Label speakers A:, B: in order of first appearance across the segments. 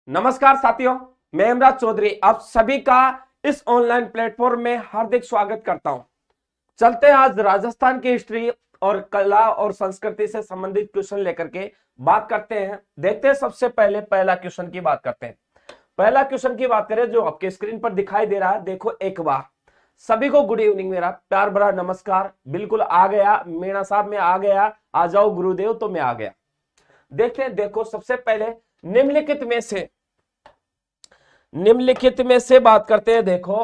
A: नमस्कार साथियों, मैं इमरान चौधरी आप सभी का इस ऑनलाइन प्लेटफॉर्म में हार्दिक स्वागत करता हूं। चलते हैं आज राजस्थान की हिस्ट्री और कला और संस्कृति से संबंधित क्वेश्चन लेकर के बात करते हैं। देखते हैं सबसे पहले पहला क्वेश्चन की बात करते हैं। पहला क्वेश्चन की बात करें जो आपके स्क्रीन पर दिखाई दे रहा है, देखो एक बार सभी को गुड इवनिंग, मेरा प्यार भरा नमस्कार। बिल्कुल आ गया मीणा साहब, मैं आ गया, आ जाओ गुरुदेव, तो मैं आ गया। देखते हैं, देखो सबसे पहले निम्नलिखित में से बात करते हैं। देखो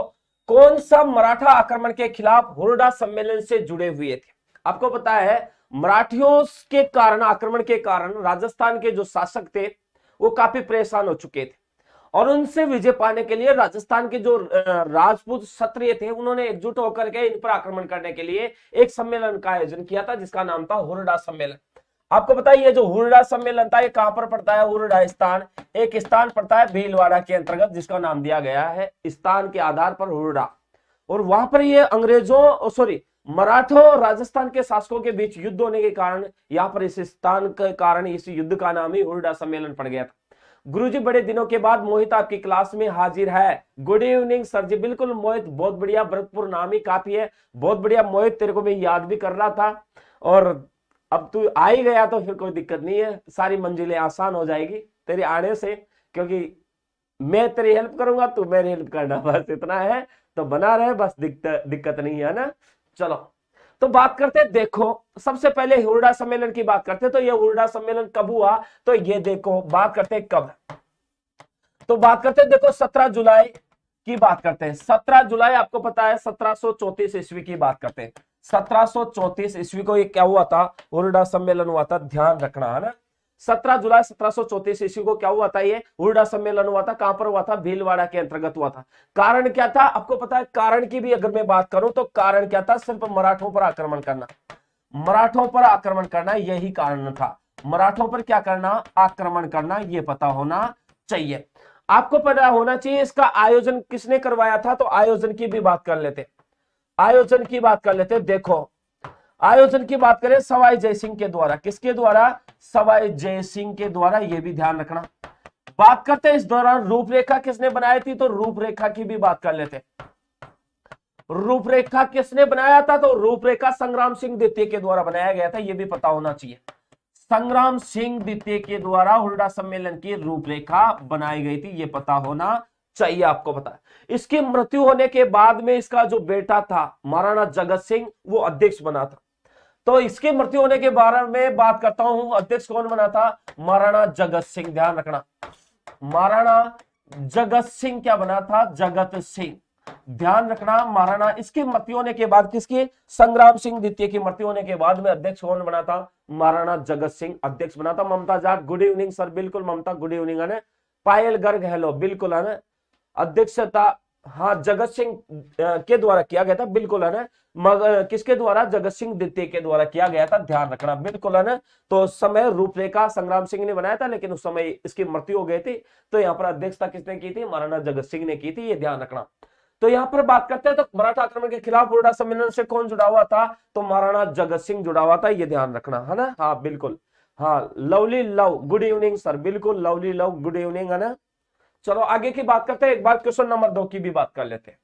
A: कौन सा मराठा आक्रमण के खिलाफ हुरडा सम्मेलन से जुड़े हुए थे। आपको पता है मराठियों के कारण, आक्रमण के कारण राजस्थान के जो शासक थे वो काफी परेशान हो चुके थे और उनसे विजय पाने के लिए राजस्थान के जो राजपूत क्षत्रिय थे उन्होंने एकजुट होकर के इन पर आक्रमण करने के लिए एक सम्मेलन का आयोजन किया था जिसका नाम था हुरडा सम्मेलन। आपको बताइए जो हुरडा सम्मेलन था ये कहां पर पड़ता है? हुरडा स्थान, एक स्थान पड़ता है भीलवाड़ा के अंतर्गत जिसका नाम दिया गया है स्थान के आधार पर हुरडा। और वहां पर ये मराठों और राजस्थान के शासकों के बीच युद्ध होने के कारण यहाँ पर इस स्थान के कारण इस युद्ध का नाम ही हुरडा सम्मेलन पड़ गया था। गुरुजी बड़े दिनों के बाद मोहित आपकी क्लास में हाजिर है। गुड इवनिंग सर जी। बिल्कुल मोहित, बहुत बढ़िया, भरतपुर नाम ही काफी है, बहुत बढ़िया मोहित, तेरे को मैं याद भी कर रहा था और अब तू आ ही गया तो फिर कोई दिक्कत नहीं है, सारी मंजिलें आसान हो जाएगी तेरे आने से, क्योंकि मैं तेरी हेल्प करूंगा, तू मेरी हेल्प करना, बस इतना है। तो बना रहे, बस दिक्कत नहीं है ना। चलो तो बात करते हैं। देखो सबसे पहले हुरडा सम्मेलन की बात करते हैं। तो ये हुरडा सम्मेलन कब हुआ? तो ये देखो बात करते हैं कब, तो बात करते हैं देखो 17 जुलाई की बात करते हैं। 17 जुलाई आपको पता है 1734 ईस्वी की बात करते हैं। 1734 ईस्वी को ये क्या हुआ था? हुरडा सम्मेलन हुआ था, ध्यान रखना है ना। 17 जुलाई 1734 ईस्वी को क्या हुआ था? ये हुरडा सम्मेलन हुआ था। कहां पर हुआ था? भीलवाड़ा के अंतर्गत हुआ था। कारण क्या था आपको पता है? कारण की भी अगर मैं बात करूं तो कारण क्या था? सिर्फ मराठों पर आक्रमण करना, मराठों पर आक्रमण करना, यही कारण था। मराठों पर क्या करना? आक्रमण करना, ये पता होना चाहिए। आपको पता होना चाहिए इसका आयोजन किसने करवाया था। तो आयोजन की भी बात कर लेते, आयोजन की बात कर लेते। देखो आयोजन की बात करें सवाई जयसिंह के द्वारा। किसके द्वारा? सवाई जयसिंह के द्वारा, यह भी ध्यान रखना। बात करते हैं इस दौरान रूपरेखा किसने बनाई थी। तो रूपरेखा की भी बात कर लेते। रूपरेखा किसने बनाया था? तो रूपरेखा संग्राम सिंह द्वितीय के द्वारा बनाया गया था, यह भी पता होना चाहिए। संग्राम सिंह द्वितीय के द्वारा हुरडा सम्मेलन की रूपरेखा बनाई गई थी, यह पता होना चाहिए। आपको पता है इसकी मृत्यु होने के बाद में इसका जो बेटा था महाराणा जगत सिंह वो अध्यक्ष बना था। तो इसकी मृत्यु होने के बारे में बात करता हूं, अध्यक्ष कौन बना था? महाराणा जगत सिंह, ध्यान रखना। महाराणा जगत सिंह क्या बना था? जगत सिंह, ध्यान रखना। महाराणा, इसकी मृत्यु होने के बाद, किसकी? संग्राम सिंह द्वितीय की मृत्यु होने के बाद में अध्यक्ष कौन बना था? महाराणा जगत सिंह अध्यक्ष बना था। ममता जाट गुड इवनिंग सर। बिल्कुल ममता गुड इवनिंग है ना। पायल गर्ग हेलो, बिल्कुल है ना। अध्यक्षता हाँ जगत सिंह के द्वारा किया गया था, बिल्कुल है ना। किसके द्वारा? जगत सिंह द्वितीय के द्वारा किया गया था, ध्यान रखना, बिल्कुल है ना। तो उस समय रूपरेखा संग्राम सिंह ने बनाया था लेकिन उस समय इसकी मृत्यु हो गई थी, तो यहाँ पर अध्यक्षता किसने की थी? महाराणा जगत सिंह ने की थी, ये ध्यान रखना। तो यहाँ पर बात करते हैं तो मराठा आक्रमण के खिलाफ हुरडा सम्मेलन से कौन जुड़ा हुआ था? तो महाराणा जगत सिंह जुड़ा हुआ था, ये ध्यान रखना है ना। हाँ बिल्कुल, हाँ lovely love good evening sir. बिल्कुल लवली लव गुड इवनिंग है ना। चलो आगे की बात करते हैं। एक बार क्वेश्चन नंबर 2 की भी बात कर लेते हैं।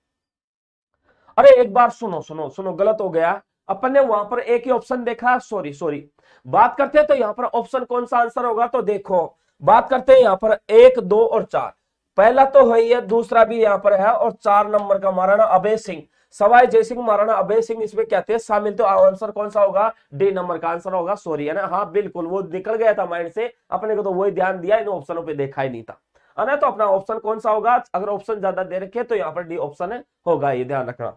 A: अरे एक बार सुनो सुनो सुनो, गलत हो गया, अपन ने वहां पर एक ही ऑप्शन देखा, सॉरी। बात करते हैं तो यहाँ पर ऑप्शन कौन सा आंसर होगा? तो देखो बात करते हैं यहाँ पर 1, 2 और 4। पहला तो है ये, दूसरा भी यहाँ पर है और 4 नंबर का महाराणा अभय सिंह, सवाई जयसिंह, महाराणा अभय सिंह इसमें क्या थे? शामिल। तो आंसर कौन सा होगा? डी नंबर का आंसर होगा, सॉरी है ना। हाँ बिल्कुल, वो निकल गया था माइंड से, अपने को तो वही ध्यान दिया, इन ऑप्शनों पे देखा ही नहीं था, है ना। तो अपना ऑप्शन कौन सा होगा? अगर ऑप्शन ज्यादा दे रखे तो यहाँ पर डी ऑप्शन है होगा, ये ध्यान रखना।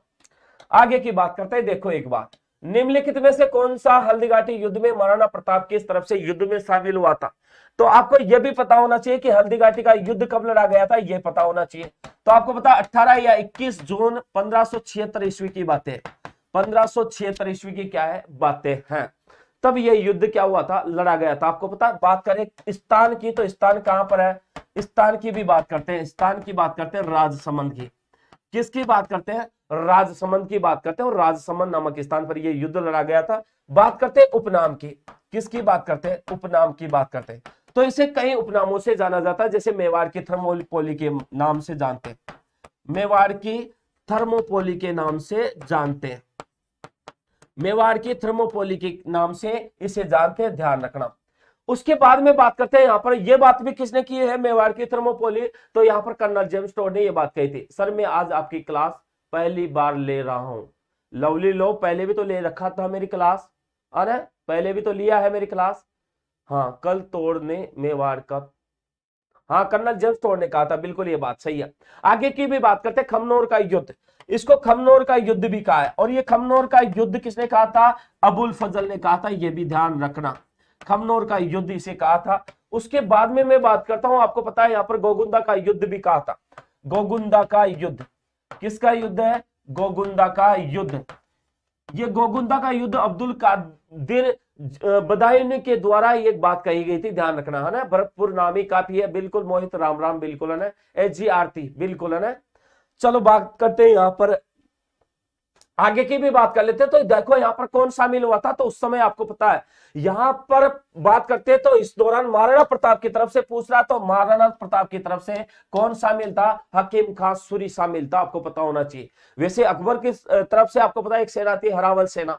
A: आगे की बात करते हैं। देखो एक बात, निम्नलिखित में से कौन सा हल्दीघाटी युद्ध में महाराणा प्रताप की तरफ से युद्ध में शामिल हुआ था? तो आपको यह भी पता होना चाहिए कि हल्दीघाटी का युद्ध कब लड़ा गया था, यह पता होना चाहिए। तो आपको पता 18 या 21 जून 1576 ईस्वी की बातें, 1576 ईस्वी की क्या है? बातें हैं। तब यह युद्ध क्या हुआ था? लड़ा गया था। आपको पता, बात करें स्थान की तो स्थान कहां पर है? स्थान की भी बात करते हैं, स्थान की बात करते हैं राजसमंद की। किसकी बात करते हैं? राजसमंद की बात करते हैं और राजसमंद नामक स्थान पर यह युद्ध लड़ा गया था। बात करते हैं उपनाम की। किसकी बात करते हैं? उपनाम की बात करते हैं। तो इसे कई उपनामों से जाना जाता है, जैसे मेवाड़ की थर्मोपोली के नाम से जानते हैं, मेवाड़ की थर्मोपोली के नाम से जानते हैं, मेवाड़ की थर्मोपोली के नाम से इसे जानते हैं, ध्यान रखना। उसके बाद में बात करते हैं, यहां पर यह बात भी किसने की है, मेवाड़ की थर्मोपोली, तो यहां पर कर्नल जेम्स टोड ने यह बात कही थी, सर मैं आज आपकी क्लास पहली बार ले रहा हूं। लवली लो पहले भी तो ले रखा था मेरी क्लास, अरे पहले भी तो लिया है मेरी क्लास। हाँ, कल टोड ने मेवाड़ का, हाँ कर्नल जेम्स टोड ने कहा था, बिल्कुल ये बात सही है। आगे की भी बात करते हैं, खमनोर का युद्ध, इसको खमनोर का युद्ध भी कहा है, और ये खमनोर का युद्ध किसने कहा था, अबुल फजल ने कहा था, ये भी ध्यान रखना, खमनोर का युद्ध इसे कहा था। उसके बाद में मैं बात करता हूं, आपको पता है यहाँ पर गोगुंदा का युद्ध भी कहा था, गोगुंदा का युद्ध, किसका युद्ध है, गोगुंदा का युद्ध। ये गोगुंदा का युद्ध अब्दुल कादिर बदायूनी के द्वारा एक बात कही गई थी, ध्यान रखना है ना, भरतपुर नामी काफी है, बिल्कुल मोहित, राम राम, बिल्कुल है ना, एच आरती, बिल्कुल है ना। चलो बात करते हैं यहाँ पर, आगे की भी बात कर लेते हैं। तो देखो यहाँ पर कौन शामिल हुआ था, तो उस समय आपको पता है, यहां पर बात करते हैं तो इस दौरान महाराणा प्रताप की तरफ से पूछ रहा, तो महाराणा प्रताप की तरफ से कौन शामिल था, हकीम खां सूरी शामिल था, आपको पता होना चाहिए। वैसे अकबर की तरफ से आपको पता है एक सेना थी हरावल सेना,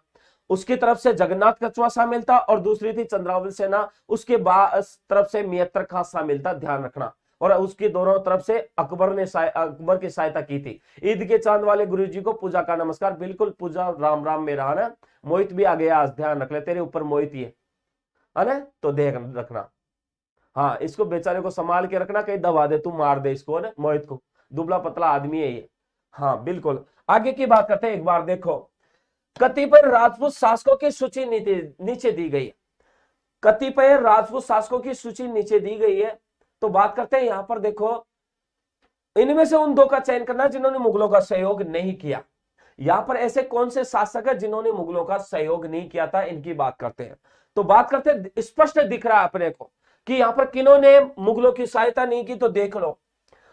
A: उसकी तरफ से जगन्नाथ कछुआ शामिल था, और दूसरी थी चंद्रावल सेना, उसके बाद तरफ से मियत्तर खां शामिल था, ध्यान रखना। और उसकी दोनों तरफ से अकबर की सहायता की थी। ईद के चांद वाले गुरुजी को पूजा का नमस्कार, बिल्कुल पूजा, राम राम मेरा, है ना। मोहित भी आ गया आज, ध्यान रख ले, तेरे ऊपर मोहित ही है ना, तो देख रखना। हाँ, इसको बेचारे को संभाल के रखना, कहीं दबा दे तू, मार दे इसको, ना मोहित को, दुबला पतला आदमी है ये। हाँ बिल्कुल, आगे की बात करते हैं, एक बार देखो, कतिपय राजपूत शासकों की सूची नीचे दी गई है, कतिपय राजपूत शासकों की सूची नीचे दी गई है। तो बात करते हैं यहां पर, देखो इनमें से उन दो का चयन करना जिन्होंने मुगलों का सहयोग नहीं किया। यहां पर ऐसे कौन से शासक है जिन्होंने मुगलों का सहयोग नहीं किया था, इनकी बात करते हैं। तो बात करते हैं, स्पष्ट दिख रहा है अपने को कि यहां पर किन्होंने मुगलों की सहायता नहीं की, तो देख लो,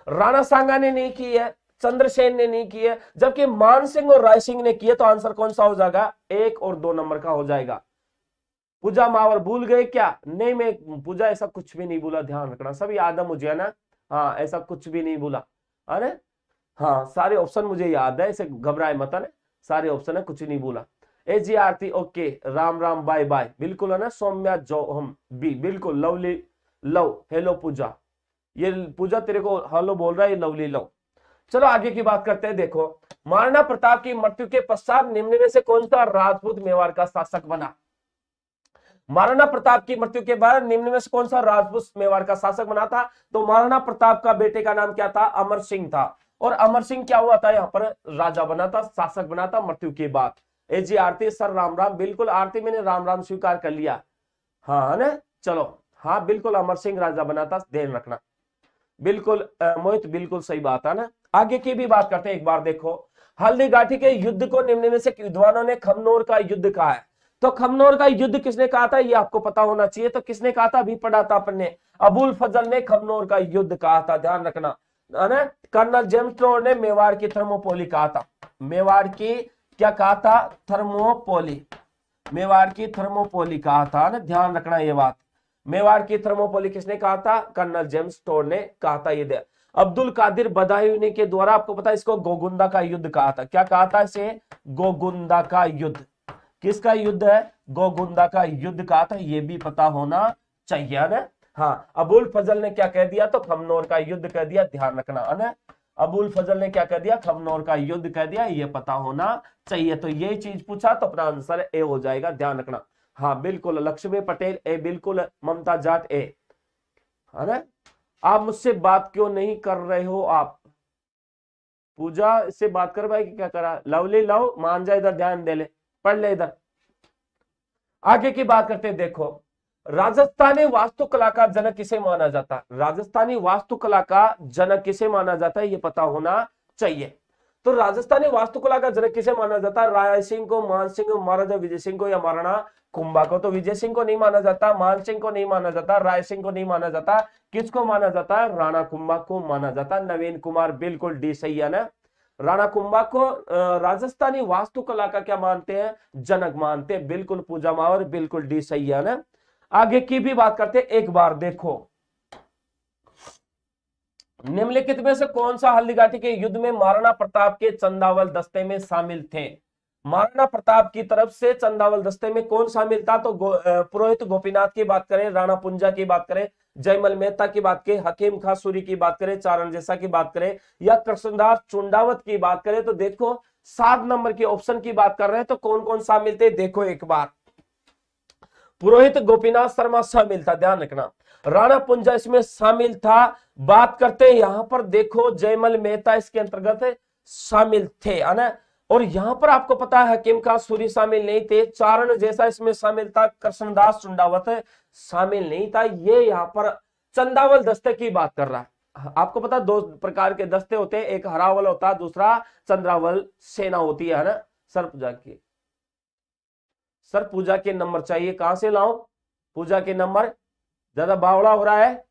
A: राणा सांगा ने नहीं की है, चंद्रसेन ने नहीं की है, जबकि मान सिंह और राय सिंह ने किए। तो आंसर कौन सा हो जाएगा, 1 और 2 नंबर का हो जाएगा। पूजा मावर भूल गए क्या, नहीं मैं पूजा ऐसा कुछ भी नहीं बोला, ध्यान रखना, सब याद है मुझे, है ना। हाँ, ऐसा कुछ भी नहीं बोला, अरे हाँ, सारे ऑप्शन मुझे याद है, ऐसे घबराए मत, है सारे ऑप्शन है, कुछ नहीं बोला। ए जी Aarti okay, Ram Ram bye bye, बिल्कुल है ना। सौम्या जो हम बी, बिल्कुल, लवली लव, हेलो पूजा, ये पूजा तेरे को हेलो बोल रहा है, ये लवली लव। चलो आगे की बात करते हैं, देखो महाराणा प्रताप की मृत्यु के पश्चात निम्न में से कौन सा राजपूत मेवाड़ का शासक बना। महाराणा प्रताप की मृत्यु के बाद निम्न में से कौन सा राजपूत मेवाड़ का शासक बना था, तो महाराणा प्रताप का बेटे का नाम क्या था, अमर सिंह था। और अमर सिंह क्या हुआ था, यहाँ पर राजा बना था, शासक बना था मृत्यु के बाद। ए जी आरती सर राम राम, बिल्कुल आरती मैंने राम राम स्वीकार कर लिया, हाँ है ना। चलो हाँ बिल्कुल, अमर सिंह राजा बना था, ध्यान रखना, बिल्कुल मोहित, बिल्कुल सही बात है ना। आगे की भी बात करते हैं, एक बार देखो, हल्दी घाटी के युद्ध को निम्न में से विद्वानों ने खमनोर का युद्ध कहा है। तो खमनोर का युद्ध किसने कहा था, ये आपको पता होना चाहिए। तो किसने कहा था, अभी पढ़ा था अपन ने, अबुल फजल ने खमनोर का युद्ध कहा था, ध्यान रखना, है ना। कर्नल जेम्स टोड ने मेवाड़ की थर्मोपोली कहा था, मेवाड़ की क्या कहा था, थर्मोपोली, मेवाड़ की थर्मोपोली कहा था ना, ध्यान रखना ये बात। मेवाड़ की थर्मोपोली किसने कहा था, कर्नल जेम्स टोड ने कहा था। ये दे अब्दुल कादिर बदायूनी के द्वारा, आपको पता है, इसको गोगुंदा का युद्ध कहा था। क्या कहा था इसे, गोगुंदा का युद्ध। किसका युद्ध है, गोगुंदा का युद्ध कहा था, ये भी पता होना चाहिए ना। हाँ, अबुल फजल ने क्या कह दिया, तो खमनोर का युद्ध कह दिया, ध्यान रखना है ना। अबुल फजल ने क्या कह दिया, खमनोर का युद्ध कह दिया, ये पता होना चाहिए। तो ये चीज पूछा तो अपना आंसर ए हो जाएगा, ध्यान रखना। हाँ बिल्कुल, लक्ष्मी पटेल ए, बिल्कुल ममता जाट ए, है ना। आप मुझसे बात क्यों नहीं कर रहे हो, आप पूजा इससे बात कर भाई, क्या करा, लवली लव, मान जा, इधर ध्यान दे ले, पढ़ ले इधर। आगे की बात करते हैं, देखो राजस्थानी वास्तुकला का जनक किसे माना जाता है, राजस्थानी वास्तुकला का जनक किसे माना जाता है, ये पता होना चाहिए। तो राजस्थानी वास्तुकला का जनक किसे माना जाता है, राय सिंह को, मान सिंह को, महाराजा विजय सिंह को, या महाराणा कुंभा को। तो विजय सिंह को नहीं माना जाता, मान सिंह को नहीं माना जाता, राय सिंह को नहीं माना जाता, किसको माना जाता है, राणा कुंभा को माना जाता है। नवीन कुमार, बिल्कुल डी सही है ना। राणा कुंभा को राजस्थानी वास्तुकला का क्या मानते हैं, जनक मानते हैं, बिल्कुल पूजा मावर, बिल्कुल डी सही है ना। आगे की भी बात करते हैं, एक बार देखो, निम्नलिखित में से कौन सा हल्दीघाटी के युद्ध में महाराणा प्रताप के चंदावल दस्ते में शामिल थे? महाराणा प्रताप की तरफ से चंदावल दस्ते में कौन शामिल था? तो पुरोहित गोपीनाथ की बात करें, राणा पुंजा की बात करें, जयमल मेहता की बात करें, हकीम खां सूरी की बात करें, चारण जैसा की बात करें, या कृष्णदास चुंडावत की बात करें, तो देखो 7 नंबर के ऑप्शन की बात कर रहे हैं, तो कौन कौन शामिल थे देखो एक बार। पुरोहित गोपीनाथ शर्मा शामिल था, ध्यान रखना। राणा पुंजा इसमें शामिल था। बात करते हैं यहां पर देखो, जयमल मेहता इसके अंतर्गत शामिल थे, है ना। और यहां पर आपको पता है हकीम खां सूरी शामिल नहीं थे, चारण जैसा इसमें शामिल था, कृष्णदास चुंडावत शामिल नहीं था। ये यहां पर चंदावल दस्ते की बात कर रहा है। आपको पता 2 प्रकार के दस्ते होते हैं, एक हरावल होता है, दूसरा चंद्रावल सेना होती है ना। सर पूजा की, सर पूजा के नंबर चाहिए, कहां से लाऊं पूजा के नंबर, ज्यादा बावड़ा हो रहा है।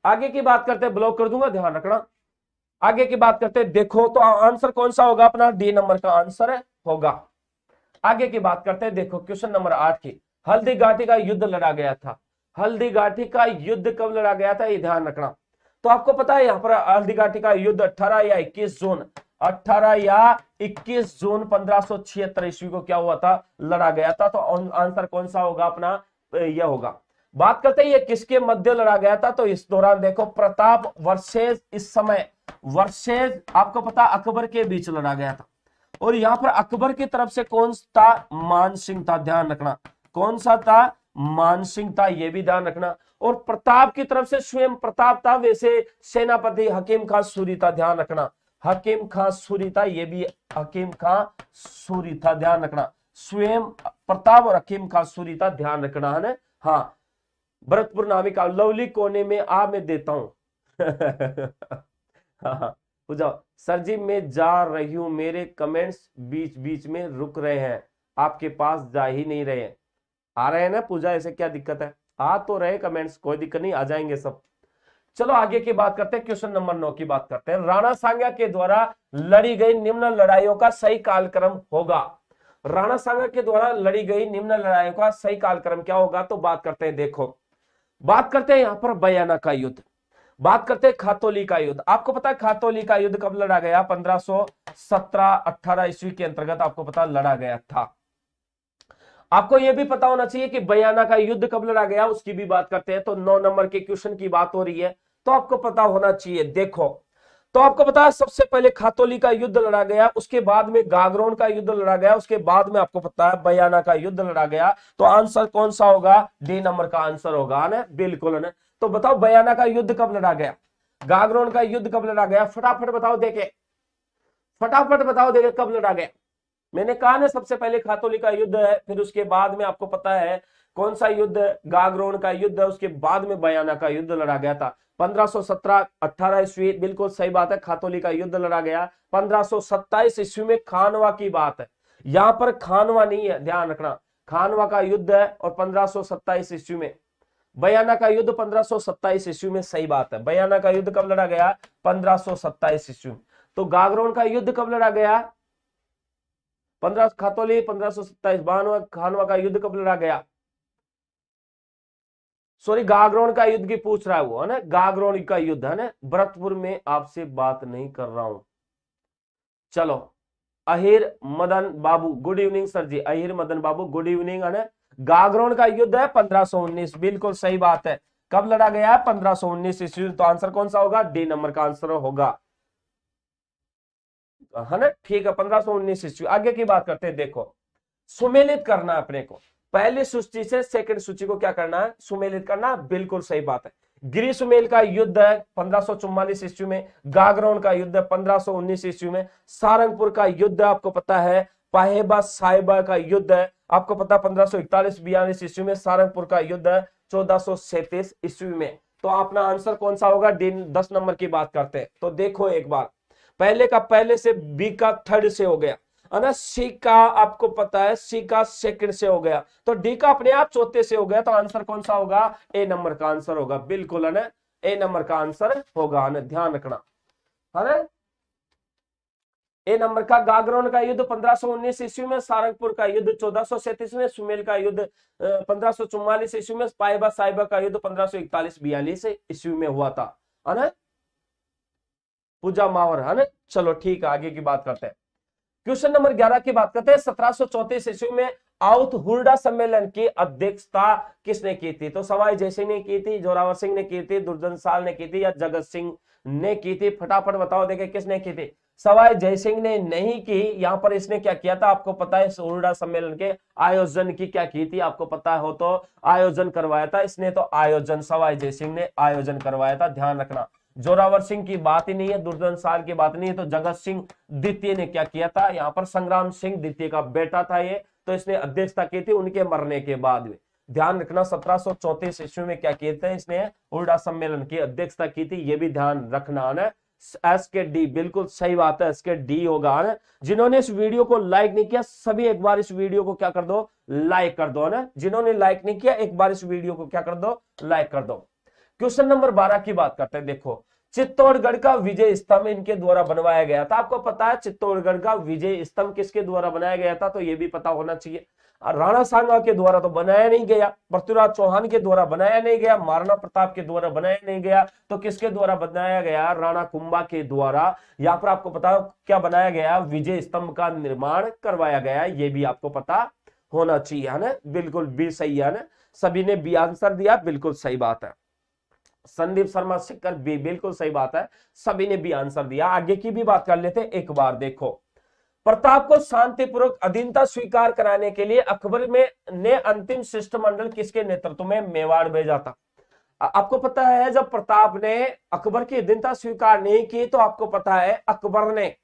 A: आगे की बात करते हैं, ब्लॉक कर दूंगा, ध्यान रखना। आगे की बात करते हैं, देखो तो आंसर कौन सा होगा अपना, डी नंबर का आंसर होगा। आगे की बात करते हैं, देखो क्वेश्चन नंबर 8 की, हल्दी घाटी का युद्ध लड़ा गया था। हल्दी घाटी का युद्ध कब लड़ा गया था, ये ध्यान रखना। तो आपको पता है यहाँ पर हल्दी घाटी का युद्ध 18 या 21 जून 18 या 21 जून 1576 ईस्वी को क्या हुआ था, लड़ा गया था। तो आंसर कौन सा होगा अपना, यह होगा। बात करते हैं ये किसके मध्य लड़ा गया था, तो इस दौरान देखो प्रताप वर्सेस, इस समय वर्सेस आपको पता अकबर के बीच लड़ा गया था। और यहां पर अकबर की तरफ से कौन था, मान सिंह था, ध्यान रखना। कौन सा था, मान सिंह था, यह भी ध्यान रखना। और प्रताप की तरफ से स्वयं प्रताप था, वैसे सेनापति हकीम खां सूरी था, ध्यान रखना। हकीम खां सूरी था, यह भी हकीम खां सूरी था, ध्यान रखना। स्वयं प्रताप और हकीम खां सूरी था, ध्यान रखना है ना। हाँ, भरतपुर नामिका, लवली कोने में आ मैं देता हूं पूछो, सर जी मैं जा रही हूं, मेरे कमेंट्स बीच बीच में रुक रहे हैं, आपके पास जा ही नहीं रहे हैं। आ रहे हैं ना पूजा, ऐसे क्या दिक्कत है, आ तो रहे कमेंट्स, कोई दिक्कत नहीं, आ जाएंगे सब। चलो आगे की बात करते हैं, क्वेश्चन नंबर 9 की बात करते हैं। राणा सांगा के द्वारा लड़ी गई निम्न लड़ाइयों का सही कालक्रम होगा। राणा सांगा के द्वारा लड़ी गई निम्न लड़ाइयों का सही कालक्रम क्या होगा, तो बात करते हैं, देखो बात करते हैं यहां पर बयाना का युद्ध, बात करते हैं खातौली का युद्ध। आपको पता है खातौली का युद्ध कब लड़ा गया, 1517-18 ईस्वी के अंतर्गत आपको पता लड़ा गया था। आपको यह भी पता होना चाहिए कि बयाना का युद्ध कब लड़ा गया, उसकी भी बात करते हैं। तो 9 नंबर के क्वेश्चन की बात हो रही है, तो आपको पता होना चाहिए। देखो तो आपको पता है सबसे पहले खातौली का युद्ध लड़ा गया, उसके बाद में गागरोन का युद्ध लड़ा गया, उसके बाद में आपको पता है बयाना का युद्ध लड़ा गया। तो आंसर कौन सा होगा, डी नंबर का आंसर होगा ना, बिल्कुल ना। तो बताओ बयाना का युद्ध कब लड़ा गया, गागरोन का युद्ध कब लड़ा गया, फटाफट बताओ देखे, फटाफट बताओ देखे कब लड़ा गया। मैंने कहा ना सबसे पहले खातौली का युद्ध है, फिर उसके बाद में आपको पता है कौन सा युद्ध, गागरोन का युद्ध है, उसके बाद में बयाना का युद्ध लड़ा गया था। 1517-18 ईस्वी, बिल्कुल सही बात है, खातौली का युद्ध लड़ा गया। 1527 ईस्वी में खानवा की बात है, यहां पर खानवा नहीं है, ध्यान रखना, खानवा का युद्ध है। और 1527 ईस्वी में बयाना का युद्ध 1527 ईस्वी में, सही बात है। बयाना का युद्ध कब लड़ा गया, 1527 ईस्वी में। तो गागरोन का युद्ध कब लड़ा गया, 15 खातौली 1527, खानवा का युद्ध कब लड़ा गया, सॉरी गागरोन का युद्ध की पूछ रहा है वो, है ना, गागरोन का युद्ध है ना, भरतपुर में आपसे बात नहीं कर रहा हूं। चलो अहिर मदन बाबू, गुड इवनिंग सर जी, अहिर मदन बाबू गुड इवनिंग, है ना। गागरोन का युद्ध है 1519, बिल्कुल सही बात है। कब लड़ा गया है, 1519 ईस्वी। तो आंसर कौन सा होगा, डी नंबर का आंसर होगा, है ना, ठीक है, 1519 ईस्वी। आगे की बात करते हैं, देखो सुमेलित करना है अपने को, पहली सूची से सेकंड सूची को क्या करना है, सुमेलित करना, बिल्कुल सही बात है। गिरी सुमेल का युद्ध है 1544 ईस्वी में, गागरोन का युद्ध 1519 ईस्वी में, सारंगपुर का युद्ध आपको पता है, पाहेबा साहिबा का युद्ध है आपको पता 1541-42 ईस्वी में, सारंगपुर का युद्ध है 1437 ईस्वी में। तो अपना आंसर कौन सा होगा, डी 10 नंबर की बात करते हैं। तो देखो एक बार, पहले का पहले से, बी का थर्ड से हो गया, है ना, सी का आपको पता है, सी का सेकंड से हो गया, तो डी का अपने आप चौथे से हो गया। तो आंसर कौन सा होगा, ए नंबर का आंसर होगा, बिल्कुल है ना, ए नंबर का आंसर होगा, ध्यान रखना, है ना। ए नंबर का गागरोन का युद्ध 1519 ईस्वी में, सारंगपुर का युद्ध 1437 में, सुमेल का युद्ध 1544 ईस्वी में, पाइबा साहिबा का युद्ध 1541-42 ईस्वी में हुआ था, है ना। पूजा मावर, है ना। चलो ठीक है, आगे की बात करते हैं। क्वेश्चन नंबर 11 की बात करते हैं। 1734 ईस्वी में आउथ हुरडा सम्मेलन की अध्यक्षता किसने की थी? तो सवाई जयसिंह ने की थी, जोरावर सिंह ने की थी, दुर्जनसाल ने की थी, या जगत सिंह ने की थी? फटाफट बताओ, देखे किसने की थी। सवाई जयसिंह ने नहीं की। यहां पर इसने क्या किया था आपको पता है? हुरडा सम्मेलन के आयोजन की क्या की थी आपको पता हो तो? आयोजन करवाया था इसने, तो आयोजन सवाई जयसिंह ने आयोजन करवाया था, ध्यान रखना। जोरावर सिंह की बात ही नहीं है, दुर्जनसाल की बात नहीं है, तो जगत सिंह द्वितीय ने क्या किया था? यहाँ पर संग्राम सिंह द्वितीय का बेटा था ये, तो इसने अध्यक्षता की थी उनके मरने के बाद में। ध्यान रखना 1734 ईस्वी में क्या किए थे इसने? हुरडा सम्मेलन की अध्यक्षता की थी, ये भी ध्यान रखना है। एस के डी, बिल्कुल सही बात है, एस के डी होगा ना। जिन्होंने इस वीडियो को लाइक नहीं किया सभी एक बार इस वीडियो को क्या कर दो? लाइक कर दो ना। जिन्होंने लाइक नहीं किया एक बार इस वीडियो को क्या कर दो? लाइक कर दो। क्वेश्चन नंबर 12 की बात करते हैं। देखो, चित्तौड़गढ़ का विजय स्तंभ इनके द्वारा बनवाया गया था। आपको पता है चित्तौड़गढ़ का विजय स्तंभ किसके द्वारा बनाया गया था? तो ये भी पता होना चाहिए। राणा सांगा के द्वारा तो बनाया नहीं गया, पृथ्वीराज चौहान के द्वारा बनाया नहीं गया, महाराणा प्रताप के द्वारा बनाया नहीं गया, तो किसके द्वारा बनाया गया? राणा कुंभा के द्वारा। यहाँ पर आपको पता क्या बनाया गया? विजय स्तंभ का निर्माण करवाया गया, ये भी आपको पता होना चाहिए, है ना। बिल्कुल भी सही है ना, सभी ने बी आंसर दिया, बिल्कुल सही बात है। संदीप शर्मा सिक्कर भी, बिल्कुल सही बात है, सभी ने भी आंसर दिया। आगे की भी बात कर लेते एक बार। देखो, प्रताप को शांतिपूर्वक अधीनता स्वीकार कराने के लिए अकबर ने अंतिम शिष्टमंडल किसके नेतृत्व में मेवाड़ भेजा था? आपको पता है जब प्रताप ने अकबर की अधीनता स्वीकार नहीं की तो आपको पता है अकबर ने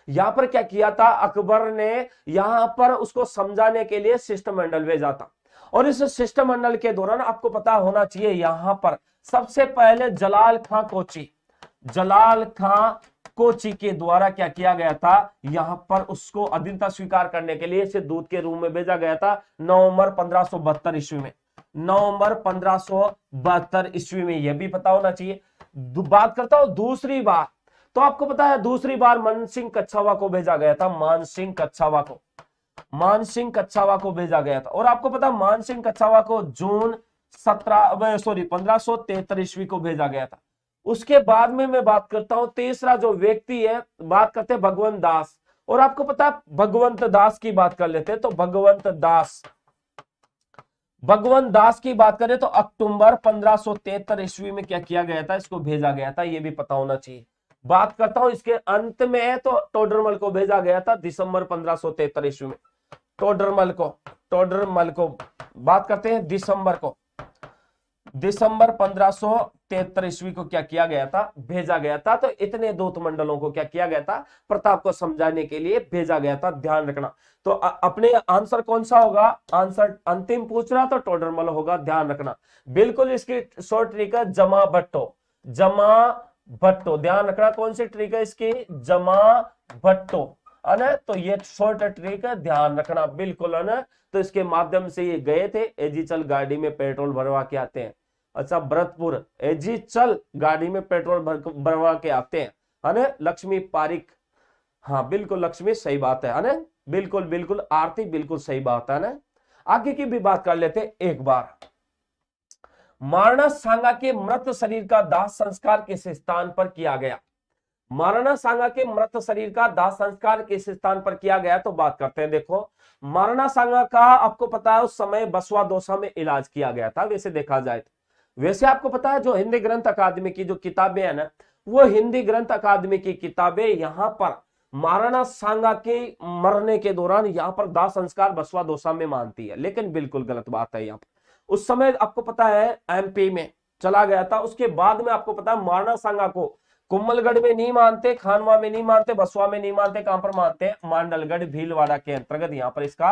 A: यहां पर क्या किया था? अकबर ने यहां पर उसको समझाने के लिए शिष्टमंडल भेजा था, और इस शिष्टमंडल के दौरान आपको पता होना चाहिए यहां पर सबसे पहले जलाल खां कोची के द्वारा क्या किया गया था? यहां पर उसको अधीनता स्वीकार करने के लिए इसे दूत के रूप में भेजा गया था नवंबर 1572 ईस्वी में। नवंबर 1572 ईस्वी में, यह भी पता होना चाहिए। बात करता हूं दूसरी बार, तो आपको पता है दूसरी बार मानसिंह कच्छावा को भेजा गया था। मानसिंह कच्छावा को भेजा गया था, और आपको पता मानसिंह कच्छावा को जून 1573 ईस्वी को भेजा गया था। उसके बाद में मैं बात करता हूं तीसरा जो व्यक्ति है, बात करते हैं भगवंत दास, और आपको पता है भगवंत दास की बात कर लेते हैं। तो भगवंत दास की बात करें तो अक्टूबर 1573 ईस्वी में क्या किया गया था? इसको भेजा गया था, ये भी पता होना चाहिए। बात करता हूं इसके अंत में है तो टोडरमल को भेजा गया था दिसंबर 1573 ईस्वी में। टोडरमल को बात करते हैं दिसंबर 1573 ईस्वी को क्या किया गया था? भेजा गया था। तो इतने दूत मंडलों को क्या किया गया था? प्रताप को समझाने के लिए भेजा गया था, ध्यान रखना। तो अपने आंसर कौन सा होगा? आंसर अंतिम पूछ रहा तो टोडरमल होगा, ध्यान रखना। बिल्कुल इसकी शॉर्ट ट्रिक है जमा भट्टो, ध्यान रखना। कौन सी ट्रिक है इसकी? जमा भट्टो, है ना। तो ये शॉर्ट ट्रिक है, ध्यान रखना, बिल्कुल, है ना। तो इसके माध्यम से ये गए थे, एजी चल गाड़ी में पेट्रोल भरवा के आते हैं। अच्छा, भरतपुर एजी चल गाड़ी में पेट्रोल भरवा के आते हैं, है ना। लक्ष्मी पारिक, हाँ बिल्कुल लक्ष्मी, सही बात है ना। बिल्कुल आरती, बिल्कुल सही बात है ना। आगे की भी बात कर लेते हैं एक बार। महाराणा सांगा के मृत शरीर का दाह संस्कार किस स्थान पर किया गया? महाराणा सांगा के मृत शरीर का दाह संस्कार किस स्थान पर किया गया? तो बात करते हैं। देखो, महाराणा सांगा का आपको पता है उस समय बसवा दौसा में इलाज किया गया था, वैसे देखा जाए तो। वैसे आपको पता है जो हिंदी ग्रंथ अकादमी की जो किताबें है ना, वो हिंदी ग्रंथ अकादमी की किताबें यहाँ पर महाराणा सांगा के मरने के दौरान यहाँ पर दाह संस्कार बसवा दौसा में मानती है, लेकिन बिल्कुल गलत बात है। यहाँ पर उस समय आपको पता है एमपी में चला गया था। उसके बाद में आपको पता है महाराणा सांगा को कुम्मलगढ़ में नहीं मानते, खानवा में नहीं मानते, बसवा में नहीं मानते, कहां पर मानते हैं? मांडलगढ़ भीलवाड़ा के अंतर्गत यहाँ पर इसका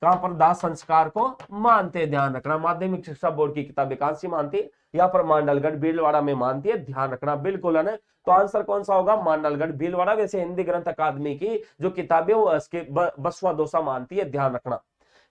A: कहां पर दाह संस्कार को मानते हैं, ध्यान रखना। माध्यमिक शिक्षा बोर्ड की किताबें कहां से मानती है? यहाँ पर मांडलगढ़ भीलवाड़ा में मानती है, ध्यान रखना, बिल्कुल, है ना। तो आंसर कौन सा होगा? मांडलगढ़ भीलवाड़ा। वैसे हिंदी ग्रंथ अकादमी की जो किताबें वो इसके बसवा दौसा मानती है, ध्यान रखना।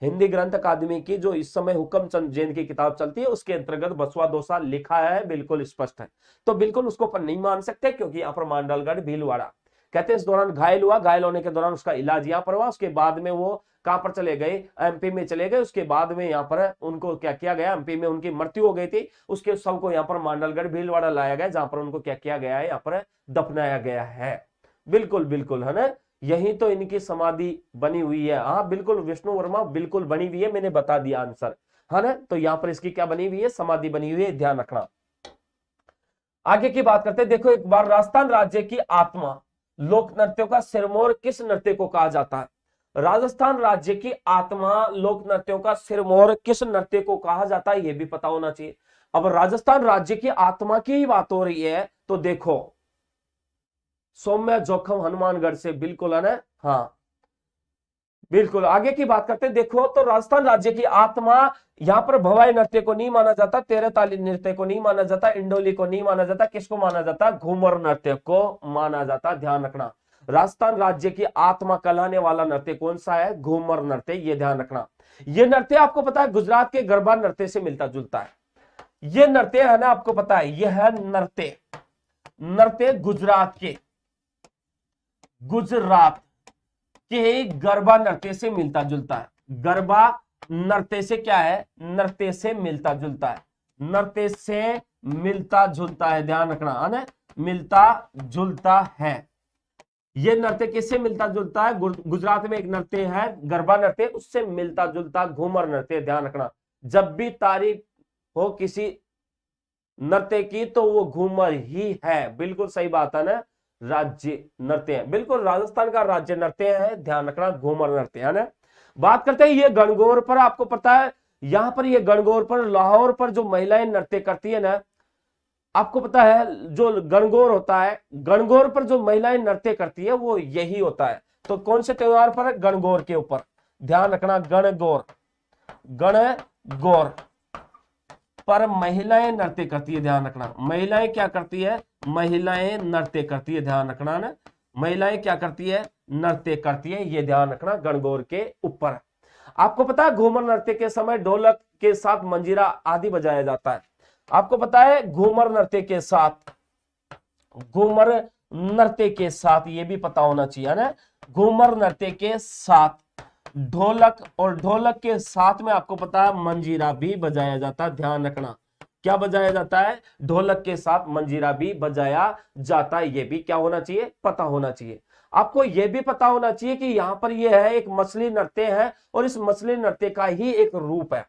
A: हिंदी ग्रंथ अकादमी की जो इस समय हुक्मचंद जैन की किताब चलती है उसके अंतर्गत बसवा दौसा लिखा है, बिल्कुल स्पष्ट है। तो बिल्कुल उसको पर नहीं मान सकते क्योंकि यहाँ पर मांडलगढ़ भीलवाड़ा कहते हैं इस दौरान घायल हुआ, घायल होने के दौरान उसका इलाज यहाँ पर हुआ, उसके बाद में वो कहां पर चले गए, एमपी में चले गए। उसके बाद में यहाँ पर उनको क्या किया गया, एमपी में उनकी मृत्यु हो गई थी, उसके शव को यहाँ पर मांडलगढ़ भीलवाड़ा लाया गया, जहां पर उनको क्या किया गया है, यहाँ पर दफनाया गया है। बिल्कुल बिल्कुल, है ना, यही तो इनकी समाधि बनी हुई है। हाँ बिल्कुल विष्णु वर्मा, बिल्कुल बनी हुई है, मैंने बता दिया आंसर, है ना। तो यहाँ पर इसकी क्या बनी हुई है, समाधि बनी हुई है, ध्यान रखना। आगे की बात करते हैं। देखो एक बार, राजस्थान राज्य की आत्मा लोक नृत्यों का सिरमौर किस नृत्य को कहा जाता है? राजस्थान राज्य की आत्मा लोक नृत्यों का सिरमौर किस नृत्य को कहा जाता है, यह भी पता होना चाहिए। अब राजस्थान राज्य की आत्मा की ही बात हो रही है, तो देखो सौम्य जोखम हनुमानगढ़ से, बिल्कुल है ना, हाँ बिल्कुल। आगे की बात करते हैं। देखो तो राजस्थान राज्य की आत्मा, यहां पर भवाई नृत्य को नहीं माना जाता, तेरह ताली नृत्य को नहीं माना जाता, इंडोली को नहीं माना जाता, किसको माना जाता? घूमर नृत्य को माना जाता। ध्यान रखना, राजस्थान राज्य की आत्मा कहलाने वाला नृत्य कौन सा है? घूमर नृत्य, ये ध्यान रखना। ये नृत्य आपको पता है गुजरात के गरबा नृत्य से मिलता जुलता है। ये नृत्य है ना, आपको पता है, यह है नृत्य गुजरात के गरबा नृत्य से मिलता जुलता है। गरबा नृत्य से क्या है? नृत्य से मिलता जुलता है, नृत्य से मिलता जुलता है, ध्यान रखना, है ना, मिलता जुलता है। ये नृत्य किससे मिलता जुलता है? गुजरात में एक नृत्य है गरबा नृत्य, उससे मिलता जुलता घूमर नृत्य, ध्यान रखना। जब भी तारीफ हो किसी नृत्य की तो वो घूमर ही है, बिल्कुल सही बात है ना, राज्य नृत्य है, बिल्कुल राजस्थान का राज्य नृत्य है, ध्यान रखना, घूमर नृत्य, है ना। बात करते हैं ये गणगौर पर, आपको पता है यहां पर ये गणगौर पर, लाहौर पर जो महिलाएं नृत्य करती है ना, आपको पता है जो गणगौर होता है, गणगौर पर जो महिलाएं नृत्य करती है वो यही होता है। तो कौन से त्योहार पर? गणगौर के ऊपर, ध्यान रखना, गणगौर पर महिलाएं नृत्य करती है, ध्यान रखना। महिलाएं क्या करती है? महिलाएं नृत्य करती है, ध्यान रखना ना, महिलाएं क्या करती है? नृत्य करती है, ये ध्यान रखना, गणगौर के ऊपर। आपको पता है घूमर नृत्य के समय ढोलक के साथ मंजीरा आदि बजाया जाता है। आपको पता है घूमर नृत्य के साथ ये भी पता होना चाहिए ना, घूमर नृत्य के साथ ढोलक, और ढोलक के साथ में आपको पता है मंजीरा भी बजाया जाता है, ध्यान रखना। क्या बजाया जाता है? ढोलक के साथ मंजीरा भी बजाया जाता है, ये भी क्या होना चाहिए? पता होना चाहिए। आपको यह भी पता होना चाहिए कि यहां पर यह है एक मछली नृत्य है, और इस मछली नृत्य का ही एक रूप है।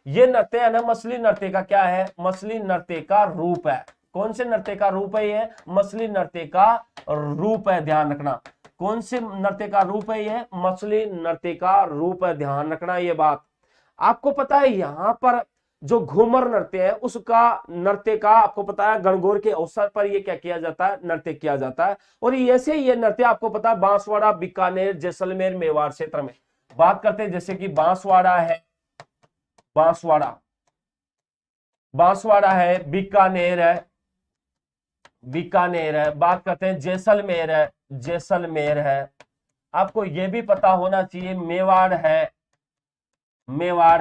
A: ये नृत्य है ना, मछली नृत्य का क्या है? मछली नृत्य का रूप है। कौन से नृत्य का रूप है ये? मछली नृत्य का रूप है, ध्यान रखना। कौन से नृत्य का रूप है ये? मछली नृत्य का रूप है, ध्यान रखना ये बात। आपको पता है यहां पर जो घूमर नृत्य है उसका नृत्य का आपको पता है गणगौर के अवसर पर ये क्या किया जाता है? नृत्य किया जाता है। और ऐसे ये नृत्य आपको पता है बांसवाड़ा, बीकानेर, जैसलमेर, मेवाड़ क्षेत्र में बात करते हैं, जैसे कि बांसवाड़ा है, बीकानेर है, बात करते हैं जैसलमेर है, आपको यह भी पता होना चाहिए मेवाड़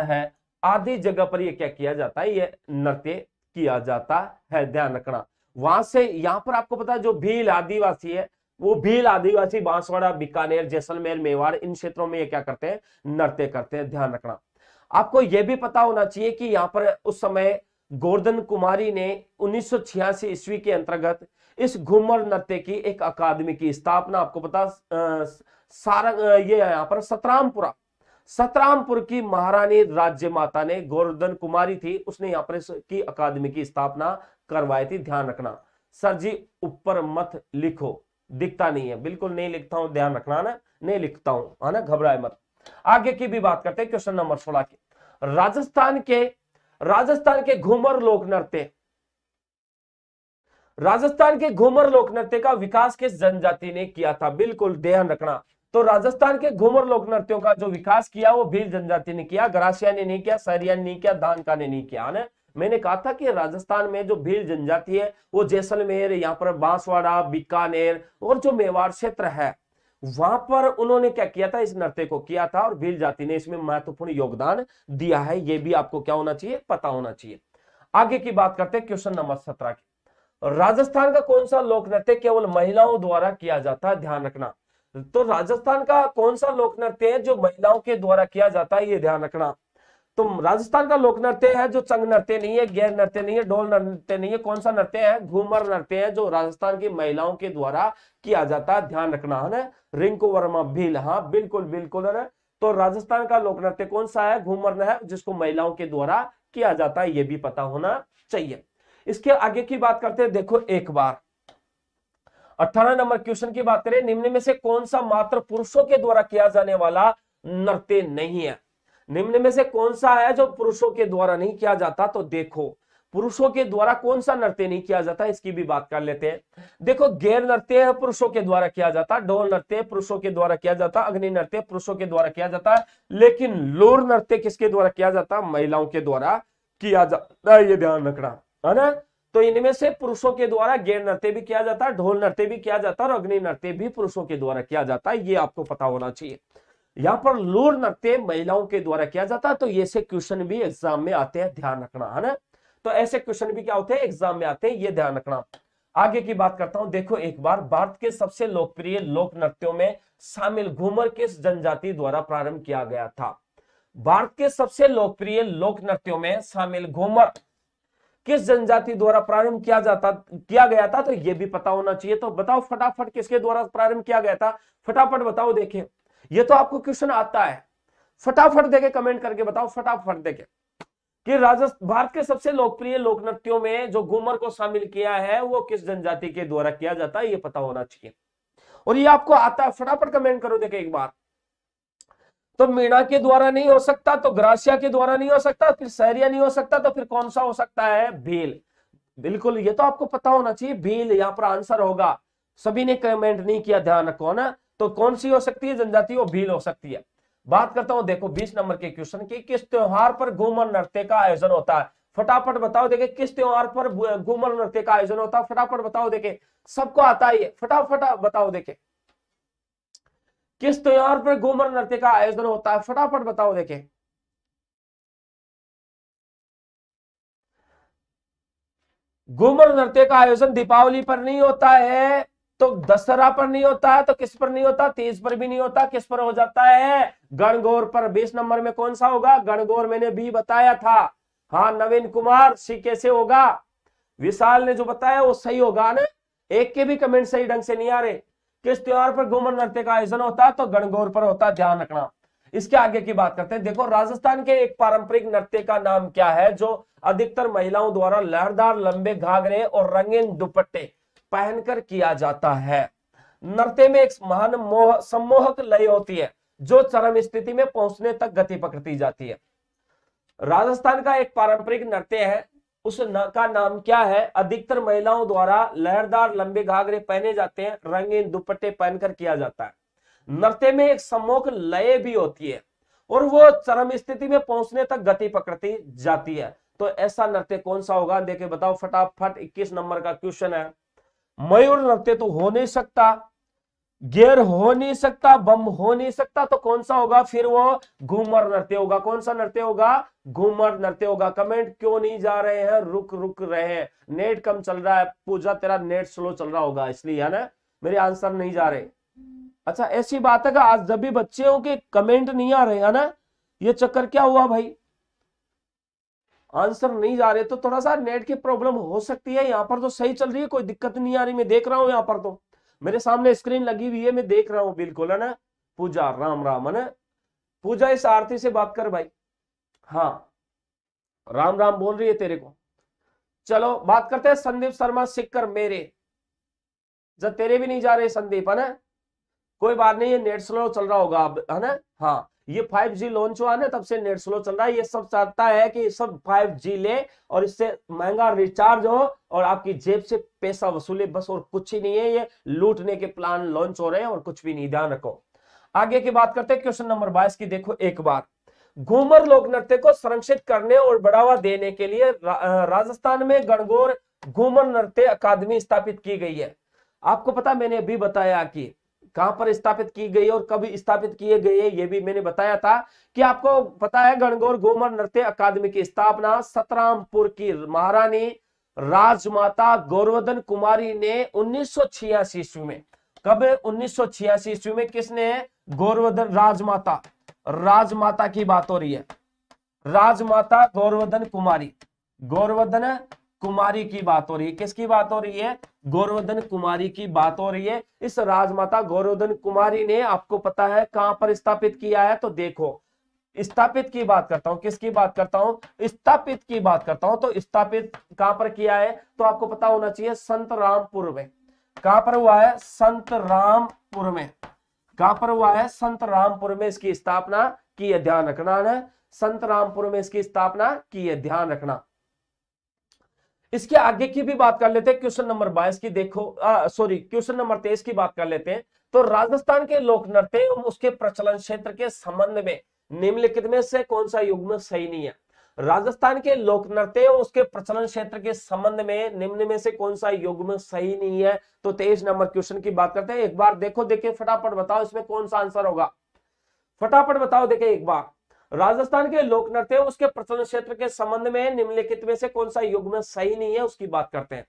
A: है, आदि जगह पर ये क्या किया जाता है? ये नृत्य किया जाता है, ध्यान रखना। वहां से यहां पर आपको पता है जो भील आदिवासी है, वो भील आदिवासी बांसवाड़ा, बीकानेर, जैसलमेर, मेवाड़, इन क्षेत्रों में ये क्या करते हैं? नृत्य करते हैं, ध्यान रखना। आपको यह भी पता होना चाहिए कि यहां पर उस समय गोवर्धन कुमारी ने 1986 ईस्वी के अंतर्गत इस घूमर नृत्य की एक अकादमी की स्थापना, आपको पता ये यहाँ पर सतरामपुर की महारानी राज्य माता ने, गोवर्धन कुमारी थी, उसने यहाँ पर की अकादमी की स्थापना करवाई थी, ध्यान रखना। सर जी ऊपर मत लिखो, दिखता नहीं है, बिल्कुल नहीं लिखता हूं, ध्यान रखना ना, नहीं लिखता हूं, है ना, घबराए मत। आगे की भी बात करते हैं, क्वेश्चन नंबर 16 की। राजस्थान के घूमर लोक नृत्य का विकास किस जनजाति ने किया था? बिल्कुल ध्यान रखना। तो राजस्थान के घूमर लोक नृत्यों का जो विकास किया वो भील जनजाति ने किया, गरासिया ने नहीं किया, सरिया ने नहीं किया, दानका ने नहीं किया, है। मैंने कहा था कि राजस्थान में जो भील जनजाति है वो जैसलमेर, यहाँ पर बांसवाड़ा, बीकानेर और जो मेवाड़ क्षेत्र है वहां पर उन्होंने क्या किया था? इस नृत्य को किया था, और भील जाति ने इसमें महत्वपूर्ण योगदान दिया है, ये भी आपको क्या होना चाहिए? पता होना चाहिए। आगे की बात करते हैं क्वेश्चन नंबर 17 की। राजस्थान का कौन सा लोक नृत्य केवल महिलाओं द्वारा किया जाता है, ध्यान रखना। तो राजस्थान का कौन सा लोक नृत्य है जो महिलाओं के द्वारा किया जाता है, ये ध्यान रखना। तो राजस्थान का लोक नृत्य है जो चंग नृत्य नहीं है, गैर नृत्य नहीं है, ढोल नृत्य नहीं है, कौन सा नृत्य है, घूमर नृत्य है, जो राजस्थान की महिलाओं के द्वारा किया जाता है, ध्यान रखना है ना। रिंकू वर्मा भील, हाँ बिल्कुल बिल्कुल है ना। तो राजस्थान का लोक नृत्य कौन सा है, घूमर है, जिसको महिलाओं के द्वारा किया जाता है, ये भी पता होना चाहिए। इसके आगे की बात करते हैं, देखो एक बार 18 नंबर क्वेश्चन की बात करें, निम्न में से कौन सा मात्र पुरुषों के द्वारा किया जाने वाला नृत्य नहीं है। निम्न में से कौन सा है जो पुरुषों के द्वारा नहीं किया जाता, तो देखो पुरुषों के द्वारा कौन सा नृत्य नहीं किया जाता, इसकी भी बात कर लेते हैं। देखो गैर नृत्य पुरुषों के द्वारा किया जाता, ढोल नृत्य पुरुषों के द्वारा किया जाता, अग्नि नृत्य पुरुषों के द्वारा किया जाता है, लेकिन लोर नृत्य किसके द्वारा किया जाता, महिलाओं के द्वारा किया जाता है, ये ध्यान रखना है ना। तो इनमें से पुरुषों के द्वारा गैर नृत्य भी किया जाता है, ढोल नृत्य भी किया जाता है और अग्नि नृत्य भी पुरुषों के द्वारा किया जाता है, ये आपको पता होना चाहिए। यहाँ पर लोर नृत्य महिलाओं के द्वारा किया जाता है, तो ये से क्वेश्चन भी एग्जाम में आते हैं, ध्यान रखना है ना। तो ऐसे क्वेश्चन भी क्या होते हैं, एग्जाम में आते हैं, ये ध्यान रखना। आगे की बात करता हूं, देखो एक बार भारत के सबसे लोकप्रिय लोक नृत्यों में शामिल घूमर किस जनजाति द्वारा प्रारंभ किया गया था। भारत के सबसे लोकप्रिय लोक नृत्यों में शामिल घूमर किस जनजाति द्वारा प्रारंभ किया गया था, तो यह भी पता होना चाहिए। तो बताओ फटाफट किसके द्वारा प्रारंभ किया गया था, फटाफट बताओ। देखें ये तो आपको क्वेश्चन आता है, फटाफट देके कमेंट करके बताओ, फटाफट देके कि भारत के सबसे लोकप्रिय लोक नृत्यों में जो घूमर को शामिल किया है वो किस जनजाति के द्वारा किया जाता है, ये पता होना चाहिए। और ये आपको आता है, फटाफट कमेंट करो देखे एक बार। तो मीणा के द्वारा नहीं हो सकता, तो ग्रासिया के द्वारा नहीं हो सकता, फिर सहरिया नहीं हो सकता, तो फिर कौन सा हो सकता है, भील। बिल्कुल ये तो आपको पता होना चाहिए, भील यहाँ पर आंसर होगा। सभी ने कमेंट नहीं किया, ध्यान रखो ना। तो कौन सी हो सकती है जनजाति, वो भील हो सकती है। बात करता हूं देखो 20 नंबर के क्वेश्चन की, किस त्योहार पर घूमर नृत्य का आयोजन होता है, फटाफट बताओ देखे। किस त्योहार पर घूमर नृत्य का आयोजन होता है, फटाफट बताओ देखे। सबको आता है, फटाफट बताओ देखे। किस त्योहार पर घूमर नृत्य का आयोजन होता है, फटाफट बताओ देखे। घूमर नृत्य का आयोजन दीपावली पर नहीं होता है, तो दशहरा पर नहीं होता है, तो किस पर नहीं होता, तीज पर भी नहीं होता, किस पर हो जाता है, गणगौर पर। 20 नंबर में कौन सा होगा, गणगौर, मैंने भी बताया था। हाँ नवीन कुमार सी कैसे होगा, विशाल ने जो बताया वो सही होगा ना। एक के भी कमेंट सही ढंग से नहीं आ रहे। किस त्योहार पर घूमर नृत्य का आयोजन होता है, तो गणगौर पर होता है, ध्यान रखना। इसके आगे की बात करते हैं, देखो राजस्थान के एक पारंपरिक नृत्य का नाम क्या है जो अधिकतर महिलाओं द्वारा लहरदार लंबे घाघरे और रंगीन दुपट्टे पहनकर किया जाता है। नृत्य में एक महान सम्मोहक लय होती है जो चरम स्थिति में पहुंचने तक गति पकड़ती जाती है। राजस्थान का एक पारंपरिक नृत्य है, उस का नाम क्या है, अधिकतर महिलाओं द्वारा लहरदार लंबे घाघरे पहने जाते हैं, रंगीन दुपट्टे पहनकर किया जाता है। नृत्य में एक सम्मोहक लय भी होती है और वो चरम स्थिति में पहुंचने तक गति पकड़ती जाती है। तो ऐसा नृत्य कौन सा होगा, देखे बताओ फटाफट। 21 नंबर का क्वेश्चन है। मयूर नृत्य तो हो नहीं सकता, गेर हो नहीं सकता, बम हो नहीं सकता, तो कौन सा होगा, फिर वो घूमर नृत्य होगा। कौन सा नृत्य होगा, घूमर नृत्य होगा। कमेंट क्यों नहीं जा रहे हैं, रुक रहे हैं, नेट कम चल रहा है। पूजा तेरा नेट स्लो चल रहा होगा इसलिए, है ना, मेरे आंसर नहीं जा रहे। अच्छा ऐसी बात है कि आज जब भी बच्चों के कमेंट नहीं आ रहे, है ना, ये चक्कर क्या हुआ भाई, आंसर नहीं जा रहे, तो थोड़ा सा नेट की प्रॉब्लम हो सकती है। यहाँ पर तो सही चल रही है, कोई दिक्कत नहीं आ रही, मैं देख रहा हूँ यहाँ पर तो मेरे सामने स्क्रीन लगी हुई है, मैं देख रहा हूँ बिल्कुल, है ना। पूजा राम राम, है ना, पूजा इस आरती से बात कर भाई। हाँ राम राम बोल रही है तेरे को। चलो बात करते हैं संदीप शर्मा सिक्कर मेरे, जब तेरे भी नहीं जा रहे संदीप, है ना, कोई बात नहीं, ये नेट स्लो चल रहा होगा अब, है ना। हाँ ये 5G लॉन्च हुआ ना तब से नेट स्लो चल रहा है। ये सब चाहता है कि सब 5G ले और इससे महंगा रिचार्ज हो और आपकी जेब से पैसा वसूले, बस और कुछ ही नहीं है। ये लूटने के प्लान लॉन्च हो रहे हैं और कुछ भी नहीं, ध्यान रखो। आगे की बात करते हैं क्वेश्चन नंबर 22 की, देखो एक बार। घूमर लोक नृत्य को संरक्षित करने और बढ़ावा देने के लिए राजस्थान में गणगौर घूमर नृत्य अकादमी स्थापित की गई है। आपको पता, मैंने अभी बताया कि कहां पर स्थापित की गई और कब स्थापित किए गए, ये भी मैंने बताया था कि आपको पता है। गणगौर घूमर नृत्य अकादमी की स्थापना सतरामपुर की महारानी राजमाता गौरवर्धन कुमारी ने 1986 ईस्वी में, कब 1986 ईस्वी में किसने, गौरवर्धन, राजमाता की बात हो रही है, राजमाता गौरवर्धन कुमारी, गौरवर्धन कुमारी की बात हो रही है। किसकी बात हो रही है, गौरवर्धन कुमारी की बात हो रही है। इस राजमाता गौरवर्धन कुमारी ने आपको पता है कहां पर स्थापित किया है, तो देखो स्थापित की बात करता हूं, किसकी बात करता हूं, स्थापित की बात करता हूं। तो स्थापित कहां पर किया है, तो आपको पता होना चाहिए संत रामपुर में। कहां पर हुआ है, संत रामपुर में। कहां पर हुआ है, संत रामपुर में इसकी स्थापना की है, ध्यान रखना है, संत रामपुर में इसकी स्थापना की है, ध्यान रखना। इसके आगे की भी बात कर लेते हैं, क्वेश्चन नंबर 22 की देखो, क्वेश्चन नंबर 23 की बात कर लेते हैं। तो राजस्थान के लोक नृत्य एवं उसके प्रचलन क्षेत्र के संबंध में निम्नलिखित में से कौन सा युग्म सही नहीं है। राजस्थान के लोक नृत्य एवं उसके प्रचलन क्षेत्र के संबंध में निम्न में से कौन सा युग्म सही नहीं है। तो 23 नंबर क्वेश्चन की बात करते हैं। एक बार देखो, देखिए फटाफट बताओ इसमें कौन सा आंसर होगा, फटाफट बताओ। देखिए एक बार, राजस्थान के लोक नृत्य उसके प्रचलन क्षेत्र के संबंध में निम्नलिखित में से कौन सा युग्म सही नहीं है, उसकी बात करते हैं।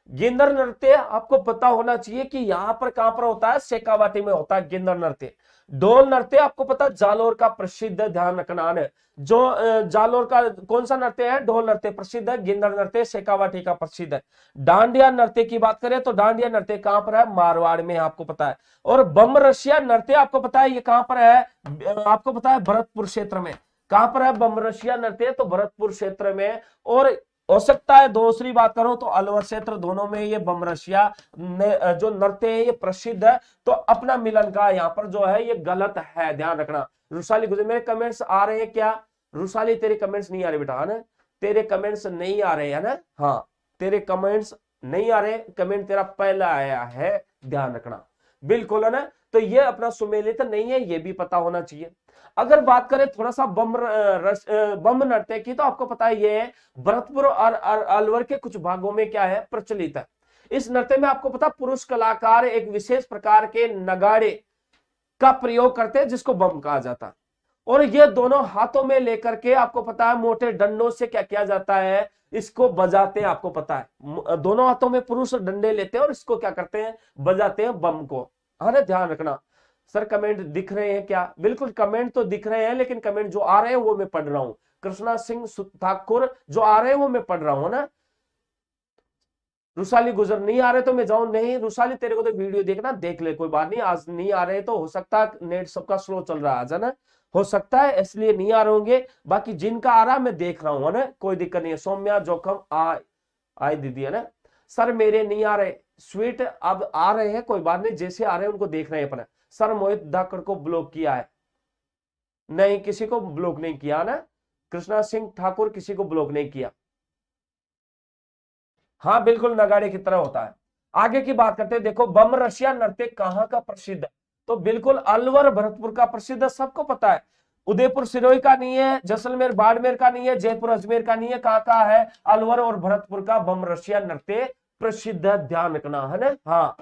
A: गिंदर नृत्य आपको पता होना चाहिए कि यहां पर कहां पर होता है, शेखावाटी में होता है गिंदर नृत्य। ढोल नृत्य आपको पता है जालोर का प्रसिद्ध, ध्यान रखना है। जो जालोर का कौन सा नृत्य है, ढोल नृत्य प्रसिद्ध है, गिंदर नृत्य शेखावाटी का प्रसिद्ध है। डांडिया नृत्य की बात करें तो डांडिया नृत्य कहां पर है, मारवाड़ में, आपको पता है। और बम रशिया नृत्य आपको पता है ये कहां पर है, आपको पता है भरतपुर क्षेत्र में। कहां पर है बम रशिया नृत्य, तो भरतपुर क्षेत्र में। और हो सकता है दूसरी बात करो तो अलवर क्षेत्र, दोनों में ये बमरसिया जो नृत्य है ये प्रसिद्ध है। तो अपना मिलन का यहाँ पर जो है ये गलत है, ध्यान रखना। रुसाली गुजर, मेरे कमेंट्स आ रहे हैं क्या, रुसाली तेरे कमेंट्स नहीं आ रहे बेटा, है ना, तेरे कमेंट्स नहीं आ रहे है ना, हाँ तेरे कमेंट्स नहीं आ रहे, कमेंट तेरा पहला आया है, ध्यान रखना, बिल्कुल है ना। तो ये अपना सुमेलित नहीं है, ये भी पता होना चाहिए। अगर बात करें थोड़ा सा बम नृत्य की, तो आपको पता है ये भरतपुर और अलवर के कुछ भागों में क्या है, प्रचलित है। इस नृत्य में आपको पता पुरुष कलाकार एक विशेष प्रकार के नगाड़े का प्रयोग करते हैं जिसको बम कहा जाता है। और ये दोनों हाथों में लेकर के आपको पता है मोटे डंडों से क्या किया जाता है, इसको बजाते हैं। आपको पता है दोनों हाथों में पुरुष डंडे लेते हैं और इसको क्या करते हैं, बजाते हैं बम को, है ना, ध्यान रखना। सर कमेंट दिख रहे हैं क्या, बिल्कुल कमेंट तो दिख रहे हैं, लेकिन कमेंट जो आ रहे हैं वो मैं पढ़ रहा हूं। कृष्णा सिंह ठाकुर जो आ रहे हैं वो मैं पढ़ रहा हूं ना। रुसाली गुजर नहीं आ रहे तो मैं जाऊं, नहीं रुसाली तेरे को तो वीडियो देखना, देख ले, कोई बात नहीं। आज नहीं आ रहे तो हो सकता है नेट सबका स्लो चल रहा है आज, है ना, हो सकता है इसलिए नहीं आ रहे होंगे। बाकी जिनका आ रहा है मैं देख रहा हूं, है ना, कोई दिक्कत नहीं है। सौम्या जोखम आए दीदी, है ना। सर मेरे नहीं आ रहे, स्वीट अब आ रहे हैं, कोई बात नहीं, जैसे आ रहे हैं उनको देख रहे हैं अपना। सर मोहित धाकड़ को ब्लॉक किया है, नहीं किसी को ब्लॉक नहीं किया ना, कृष्णा सिंह ठाकुर किसी को ब्लॉक नहीं किया। हाँ बिल्कुल नगाड़े की तरह होता है। आगे की बात करते हैं, देखो बम रशिया नृत्य कहाँ का प्रसिद्ध है, तो बिल्कुल अलवर भरतपुर का प्रसिद्ध है, सबको पता है। उदयपुर सिरोही का नहीं है, जैसलमेर बाड़मेर का नहीं है, जयपुर अजमेर का नहीं है, कहाँ का है, अलवर और भरतपुर का बम रशिया नृत्य प्रसिद्ध है, ध्यान रखना, है ना। हाँ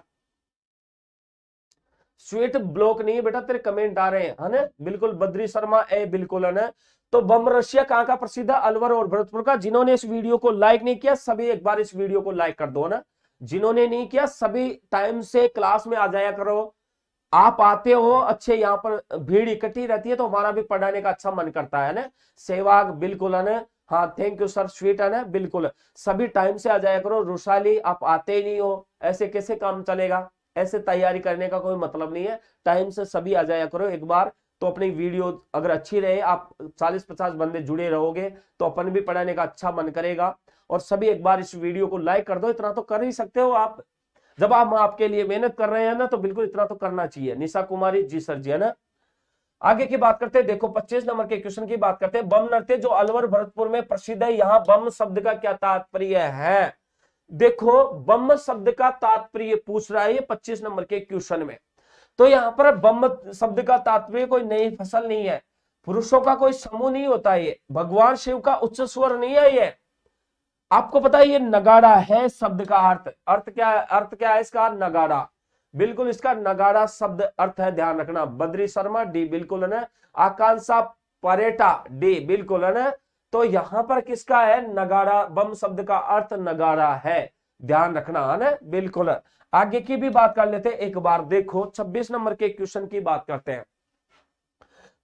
A: स्वीट ब्लॉक नहीं है बेटा, तेरे कमेंट आ रहे हैं, है ना, बिल्कुल। बद्री शर्मा ए बिल्कुल, है ना। तो बम रशिया कहां का प्रसिद्ध है, अलवर और भरतपुर का। जिन्होंने इस वीडियो को लाइक नहीं किया सभी एक बार इस वीडियो को लाइक कर दो ना, जिन्होंने नहीं किया सभी टाइम से क्लास में आ जाया करो। आप आते हो अच्छे, यहाँ पर भीड़ इकट्ठी रहती है तो हमारा भी पढ़ाने का अच्छा मन करता है ना। सहवाग बिल्कुल, है ना, हाँ थैंक यू सर, स्वीट, है ना, बिल्कुल सभी टाइम से आ जाया करो। रुसाली आप आते ही नहीं हो, ऐसे कैसे काम चलेगा, ऐसे तैयारी करने का कोई मतलब नहीं है। टाइम से सभी आ जाया करो एक बार, तो अपनी वीडियो अगर अच्छी रहे, आप 40-50 बंदे जुड़े रहोगे तो अपन भी पढ़ाने का अच्छा मन करेगा। और सभी एक बार इस वीडियो को लाइक कर दो, इतना तो कर ही सकते हो आप, जब हम आपके लिए मेहनत कर रहे हैं ना, तो बिल्कुल इतना तो करना चाहिए। निशा कुमारी जी सर जी, है ना। आगे की बात करते हैं, देखो 25 नंबर के क्वेश्चन की बात करते हैं। बम नृत्य जो अलवर भरतपुर में प्रसिद्ध है, यहाँ बम शब्द का क्या तात्पर्य है। देखो बम शब्द का तात्पर्य पूछ रहा है ये 25 नंबर के क्वेश्चन में। तो यहाँ पर बम शब्द का तात्पर्य कोई नई फसल नहीं है, पुरुषों का कोई समूह नहीं होता, ये भगवान शिव का उच्च स्वर नहीं है ये। आपको पता है ये नगाड़ा है शब्द का अर्थ क्या है इसका, नगाड़ा, बिल्कुल इसका नगाड़ा शब्द अर्थ है, ध्यान रखना। बद्री शर्मा डी बिल्कुल, है ना। आकांक्षा परेटा डी बिल्कुल, है ना। तो यहां पर किसका है, नगाड़ा। बम शब्द का अर्थ नगाड़ा है, ध्यान रखना है ना, बिल्कुल। आगे की भी बात कर लेते हैं एक बार। देखो 26 नंबर के क्वेश्चन की बात करते हैं।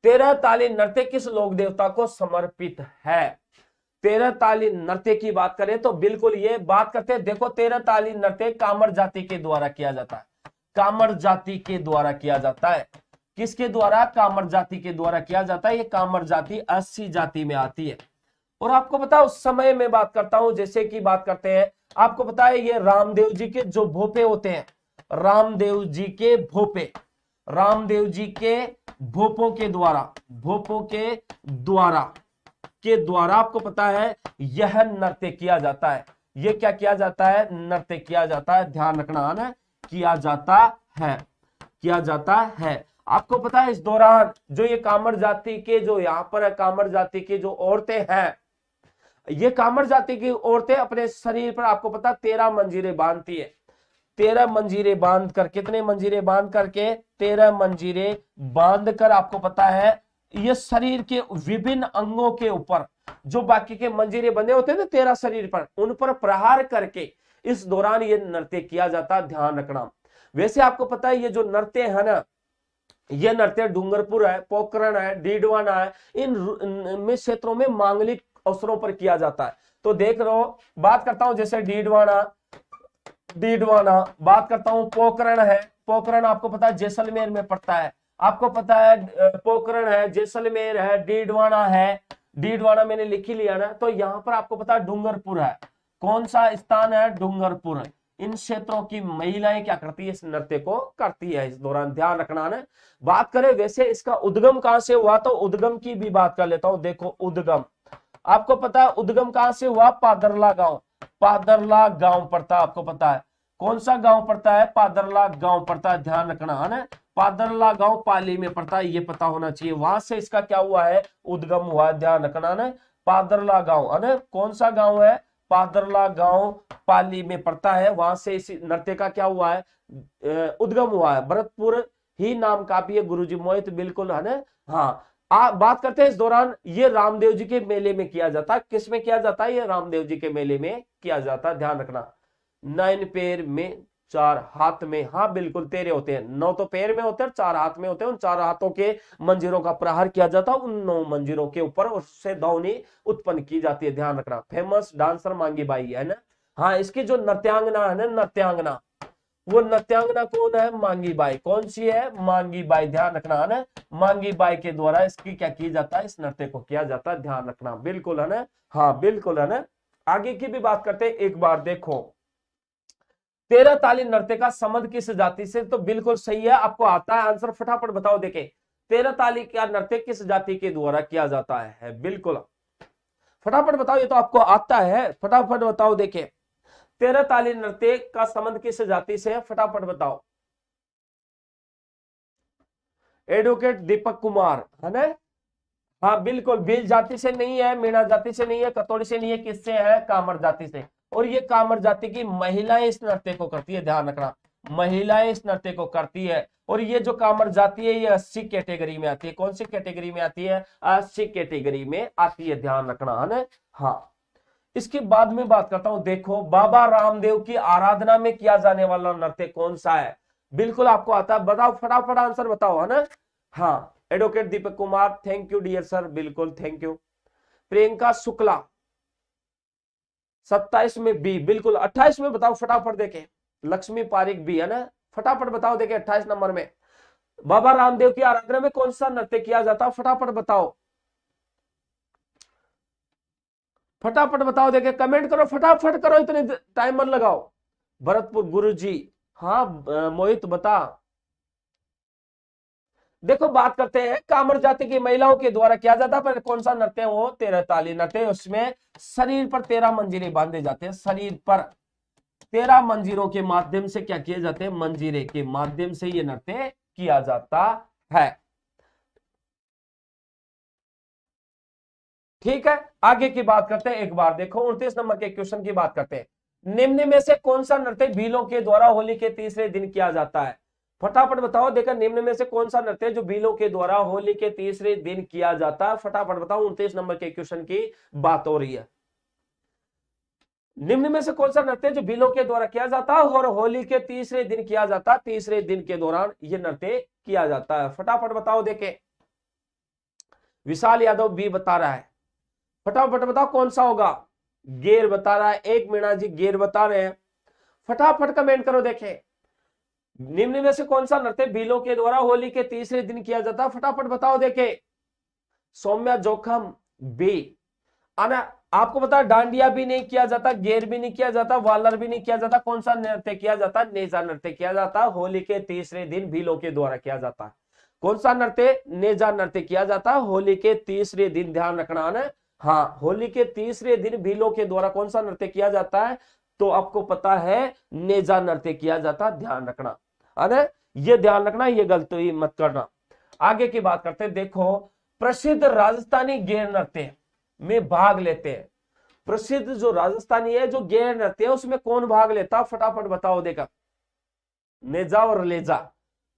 A: 13 ताली नृत्य किस लोक देवता को समर्पित है? 13 ताली नृत्य की बात करें तो बिल्कुल ये बात करते हैं। देखो 13 ताली नृत्य कामर जाति के द्वारा किया जाता है, कामर जाति के द्वारा किया जाता है। किसके द्वारा? कामर जाति के द्वारा किया जाता है। ये कामर जाति 80 जाति में आती है। और आपको पता है उस समय में बात करता हूं, जैसे कि बात करते हैं, आपको पता है ये रामदेव जी के जो भोपे होते हैं, रामदेव जी के भोपे, रामदेव जी के भोपों के द्वारा, भोपों के द्वारा आपको पता है यह नृत्य किया जाता है। ये क्या किया जाता है? नृत्य किया जाता है, ध्यान रखना है, किया जाता है, किया जाता है। आपको पता है इस दौरान जो ये कामर जाति के, जो यहां पर कामर जाति की जो औरतें हैं, ये कामर जाति की औरतें अपने शरीर पर आपको पता 13 मंजीरें बांधती है। 13 मंजीरें बांध कर, कितने मंजीरें बांध करके? 13 मंजीरें बांध कर आपको पता है ये शरीर के विभिन्न अंगों के ऊपर जो बाकी के मंजीरे बने होते हैं ना 13 शरीर पर, उन पर प्रहार करके इस दौरान ये नृत्य किया जाता, ध्यान रखना। वैसे आपको पता है ये जो नृत्य है ना, ये नृत्य डूंगरपुर है, पोखरण है, डीडवाना है, इन क्षेत्रों में मांगलिक अवसरों पर किया जाता है। तो देख रहे हो, बात करता हूं जैसे डीडवाना, बात करता हूं पोखरण है, पोखरण आपको पता है जैसलमेर में पड़ता है, आपको पता है पोखरण है, जैसलमेर है, डीडवाना है, डीडवाना मैंने लिख ही लिया ना। तो यहाँ पर आपको पता है डूंगरपुर है, कौन सा स्थान है? डूंगरपुर। इन क्षेत्रों की महिलाएं क्या करती है? इस नृत्य को करती है इस दौरान, ध्यान रखना है। बात करें वैसे इसका उद्गम कहां से हुआ, तो उद्गम की भी बात कर लेता हूं। देखो उद्गम, आपको पता है उद्गम कहां से हुआ? पादरला गांव, पादरला गांव पड़ता है, आपको पता है कौन सा गांव पड़ता है? पादरला गांव पड़ता है, ध्यान रखना है ना। पादरला गांव पाली में पड़ता है, ये पता होना चाहिए। वहां से इसका क्या हुआ है? उद्गम हुआ है, ध्यान रखना है। पादरला गांव है ना, कौन सा गांव है? पादरला गांव पाली में पड़ता है, वहां से इस नृत्य का क्या हुआ है? उद्गम हुआ है। भरतपुर ही नाम काफी है गुरुजी, मोहित बिल्कुल है ना। हाँ, बात करते हैं इस दौरान ये रामदेव जी के मेले में किया जाता है। किस में किया जाता है? ये रामदेव जी के मेले में किया जाता है, ध्यान रखना। 9 पैर में 4 हाथ में, हाँ बिल्कुल 13 होते हैं, 9 तो पैर में होते हैं, 4 हाथ में होते हैं। उन 4 हाथों के मंजीरों का प्रहार किया जाता है, उन 9 मंजीरों के ऊपर उससे ध्वनि उत्पन्न की जाती है, ध्यान रखना। फेमस डांसर मांगी बाई है ना। हाँ, इसकी जो नृत्यांगना है ना, नृत्यांगना, वो नृत्यांगना कौन है? मांगी बाई। कौन सी है? मांगी बाई, ध्यान रखना है ना। मांगी बाई के द्वारा इसकी क्या की जाता है? इस नृत्य को किया जाता है, ध्यान रखना, बिल्कुल है ना। हाँ बिल्कुल है ना। आगे की भी बात करते हैं एक बार। देखो 13 ताली नृत्य का संबंध किस जाति से? तो बिल्कुल सही है, आपको आता है आंसर, फटाफट बताओ। देखे 13 ताली का नृत्य किस जाति के द्वारा किया जाता है? बिल्कुल फटाफट बताओ, ये तो आपको आता है, फटाफट बताओ। देखे 13 ताली नृत्य का संबंध किस जाति से है? फटाफट बताओ। एडवोकेट दीपक कुमार है ना। हाँ बिल्कुल, भील जाति से नहीं है, मीणा जाति से नहीं है, कतौड़ी से नहीं है, किससे है? कामर जाति से। और ये कामर जाति की महिलाएं इस नृत्य को करती है, ध्यान रखना, महिलाएं इस नृत्य को करती है। और ये जो कामर जाति है ये 80 कैटेगरी में आती है। कौन सी कैटेगरी में आती है? 80 कैटेगरी में आती है, ध्यान रखना है ना। हाँ, इसके बाद में बात करता हूं। देखो बाबा रामदेव की आराधना में किया जाने वाला नृत्य कौन सा है? बिल्कुल आपको आता है, बताओ फटाफट आंसर बताओ, है ना। हाँ, advocate Deepak Kumar, thank you dear sir, बिल्कुल थैंक यू। प्रियंका शुक्ला 27 में बी, बिल्कुल 28 में बताओ फटाफट। देखे लक्ष्मी पारिक बी है ना, फटाफट बताओ। देखे 28 नंबर में बाबा रामदेव की आराधना में कौन सा नृत्य किया जाता है? फटाफट बताओ, फटाफट बताओ। देखे कमेंट करो, फटाफट करो, इतने टाइम मत लगाओ। भरतपुर गुरुजी, हाँ मोहित बता। देखो बात करते हैं कामर जाति की महिलाओं के द्वारा किया जाता है, पर कौन सा नृत्य है? वो 13 ताली नृत्य। उसमें शरीर पर 13 मंजीरे बांधे जाते हैं, शरीर पर 13 मंजीरों के माध्यम से क्या किए जाते हैं? मंजीरे के माध्यम से ये नृत्य किया जाता है। ठीक है, आगे की बात करते हैं एक बार। देखो 29 नंबर के क्वेश्चन की बात करते हैं। निम्न में से कौन सा नृत्य भीलों के द्वारा होली के तीसरे दिन किया जाता है? फटाफट बताओ। देखा, निम्न में से कौन सा नृत्य जो भीलों के द्वारा होली के तीसरे दिन किया जाता है? फटाफट बताओ। 29 नंबर के क्वेश्चन की बात हो रही है। निम्न में से कौन सा नृत्य जो भीलों के द्वारा किया जाता है और होली के तीसरे दिन किया जाता है? तीसरे दिन के दौरान यह नृत्य किया जाता है। फटाफट बताओ। देखे, विशाल यादव बी बता रहा है। फटाफट बताओ कौन सा होगा। गेर बता रहा है, एक मीणा जी गेर बता रहे हैं। फटाफट कमेंट करो। देखें, निम्न में से कौन सा नृत्य भीलों के द्वारा होली के तीसरे दिन किया जाता है? फटाफट बताओ। देखे, सौम्या जोखम बी। आना, आपको पता है डांडिया भी नहीं किया जाता, गेर भी नहीं किया जाता, वालर भी नहीं किया जाता। कौन सा नृत्य किया जाता? नेजा नृत्य किया जाता। होली के तीसरे दिन भीलों के द्वारा किया जाता है। कौन सा नृत्य? नेजा नृत्य किया जाता होली के तीसरे दिन। ध्यान रखना है। हाँ, होली के तीसरे दिन भीलों के द्वारा कौन सा नृत्य किया जाता है? तो आपको पता है नेजा नृत्य किया जाता। ध्यान रखना है ना, ये ध्यान रखना, ये गलती मत करना। आगे की बात करते हैं। देखो, प्रसिद्ध राजस्थानी गेर नृत्य में भाग लेते हैं। प्रसिद्ध जो राजस्थानी है, जो गेर नृत्य है, उसमें कौन भाग लेता? फटाफट बताओ। देखा, नेजा और लेजा।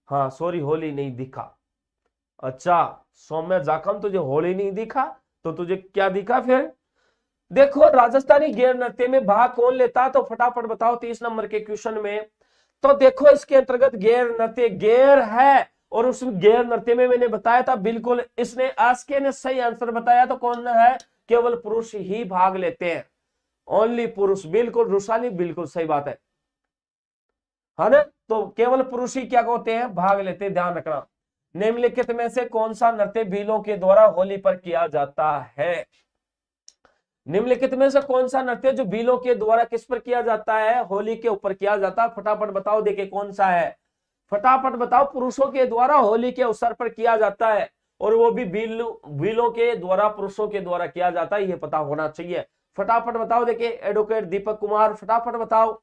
A: हाँ सॉरी, होली नहीं दिखा। अच्छा सौम्य जाखम, तुझे होली नहीं दिखा तो तुझे क्या दिखा फिर? देखो, राजस्थानी गेर नृत्य में भाग कौन लेता? तो फटाफट बताओ 30 नंबर के क्वेश्चन में। तो देखो, इसके अंतर्गत गेर नृत्य गेर है, और उस गेर नृत्य में मैंने बताया था, बिल्कुल इसने आस्के ने सही आंसर बताया। तो कौन है? केवल पुरुष ही भाग लेते हैं, ओनली पुरुष। बिल्कुल रुशाली, बिल्कुल सही बात है ना। तो केवल पुरुष ही क्या होते हैं? भाग लेते हैं। ध्यान रखना। निम्नलिखित में से कौन सा नृत्य भीलों के द्वारा होली पर किया जाता है? निम्नलिखित में से कौन सा नृत्य जो भीलों के द्वारा किस पर किया जाता है? होली के ऊपर किया जाता है। फटाफट बताओ। देखिए कौन सा है, फटाफट बताओ। पुरुषों के द्वारा होली के अवसर पर किया जाता है, और वो भी भीलों के द्वारा, पुरुषों के द्वारा किया जाता है, ये पता होना चाहिए। फटाफट बताओ। देखिए, एडवोकेट दीपक कुमार, फटाफट बताओ,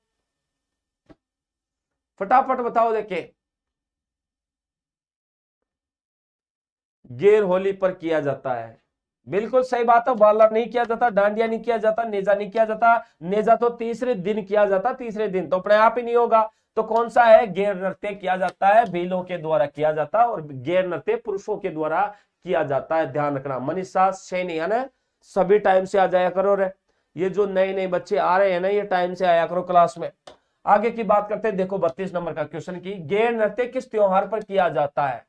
A: फटाफट बताओ। देखिए, गेर होली पर किया जाता है, बिल्कुल सही बात है। वालर नहीं किया जाता, डांडिया नहीं किया जाता, नेजा नहीं किया जाता। नेजा तो तीसरे दिन किया जाता, तीसरे दिन तो अपने आप ही नहीं होगा। तो कौन सा है? गेर नृत्य किया जाता है, भीलों के द्वारा किया जाता है, और गेर नृत्य पुरुषों के द्वारा किया जाता है। ध्यान रखना। मनीषा सैनी है ना, सभी टाइम से आ जाया करो रे। ये जो नए नए बच्चे आ रहे हैं ना, ये टाइम से आया करो क्लास में। आगे की बात करते हैं। देखो 32 नंबर का क्वेश्चन की, गेर नृत्य किस त्योहार पर किया जाता है?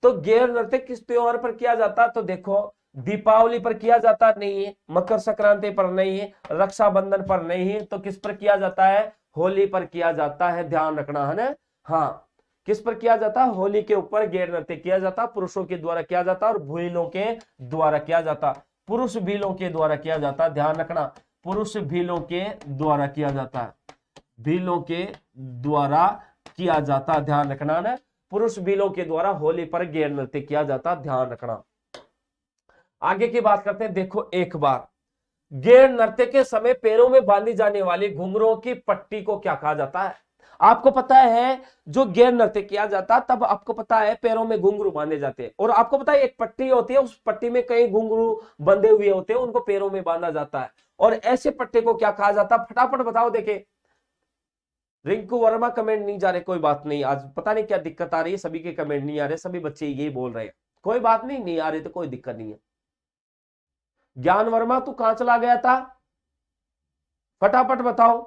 A: तो गेर नृत्य किस त्योहार पर किया जाता है? तो देखो, दीपावली पर किया जाता नहीं है, मकर संक्रांति पर नहीं है, रक्षाबंधन पर नहीं है, तो किस पर किया जाता है? होली पर किया जाता है। ध्यान रखना है ना। हाँ, किस पर किया जाता है? होली के ऊपर गेर नृत्य किया जाता, पुरुषों के द्वारा किया जाता और भीलों के द्वारा किया जाता। पुरुष भीलों के द्वारा किया जाता। ध्यान रखना, पुरुष भीलों के द्वारा किया जाता है, भीलों के द्वारा किया जाता। ध्यान रखना ना, पुरुष भीलों के द्वारा होली पर गेर नृत्य किया जाता। ध्यान रखना। आगे की बात करते हैं। देखो, एक बार गेर नृत्य के समय पैरों में बांधी जाने वाली घुंघरूओं की पट्टी को क्या कहा जाता है? आपको पता है, जो गेर नृत्य किया जाता तब आपको पता है पैरों में घुंघरू बांधे जाते हैं, और आपको पता है एक पट्टी होती है, उस पट्टी में कई घुंघरू बंधे हुए होते हैं, उनको पैरों में बांधा जाता है। और ऐसे पट्टे को क्या कहा जाता है? फटाफट बताओ। देखे, रिंकू वर्मा कमेंट नहीं जा रहे, कोई बात नहीं, आज पता नहीं क्या दिक्कत आ रही है, सभी के कमेंट नहीं आ रहे, सभी बच्चे यही बोल रहे हैं। कोई बात नहीं, नहीं आ रहे तो कोई दिक्कत नहीं है। ज्ञान वर्मा, तू कहां चला गया था? फटाफट बताओ।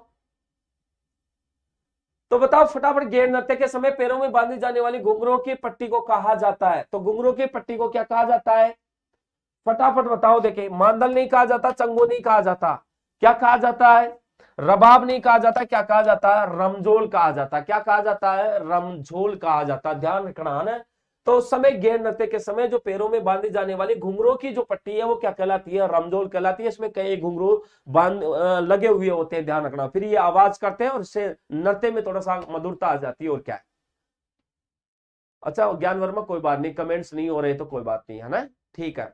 A: तो बताओ फटाफट, गेर नृत्य के समय पैरों में बांधी जाने वाली घुंघरूओं की पट्टी को कहा जाता है? तो घुंघरूओं की पट्टी को क्या कहा जाता है? फटाफट बताओ। देखे, मांदल नहीं कहा जाता, चंगो नहीं कहा जाता, क्या कहा जाता है? रबाब नहीं कहा जाता, क्या कहा जाता है? रमझोल कहा जाता। क्या कहा जाता है? रमझोल कहा जाता। ध्यान रखना है। तो उस समय गेर नृत्य के समय जो पैरों में बांधी जाने वाली घुंघरूओं की जो पट्टी है वो क्या कहलाती है? रमझोल कहलाती है। इसमें कई घुंघरू बांध लगे हुए होते हैं। ध्यान रखना। फिर ये आवाज करते हैं और इससे नृत्य में थोड़ा सा मधुरता आ जाती है। और क्या है? अच्छा ज्ञान वर्मा, कोई बात नहीं, कमेंट्स नहीं हो रहे तो कोई बात नहीं है ना, ठीक है।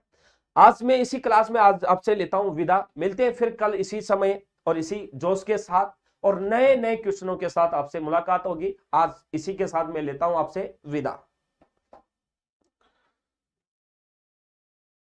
A: आज मैं इसी क्लास में आज आपसे लेता हूं विदा। मिलते हैं फिर कल इसी समय और इसी जोश के साथ, और नए नए क्वेश्चनों के साथ आपसे मुलाकात होगी। आज इसी के साथ मैं लेता हूं आपसे विदा।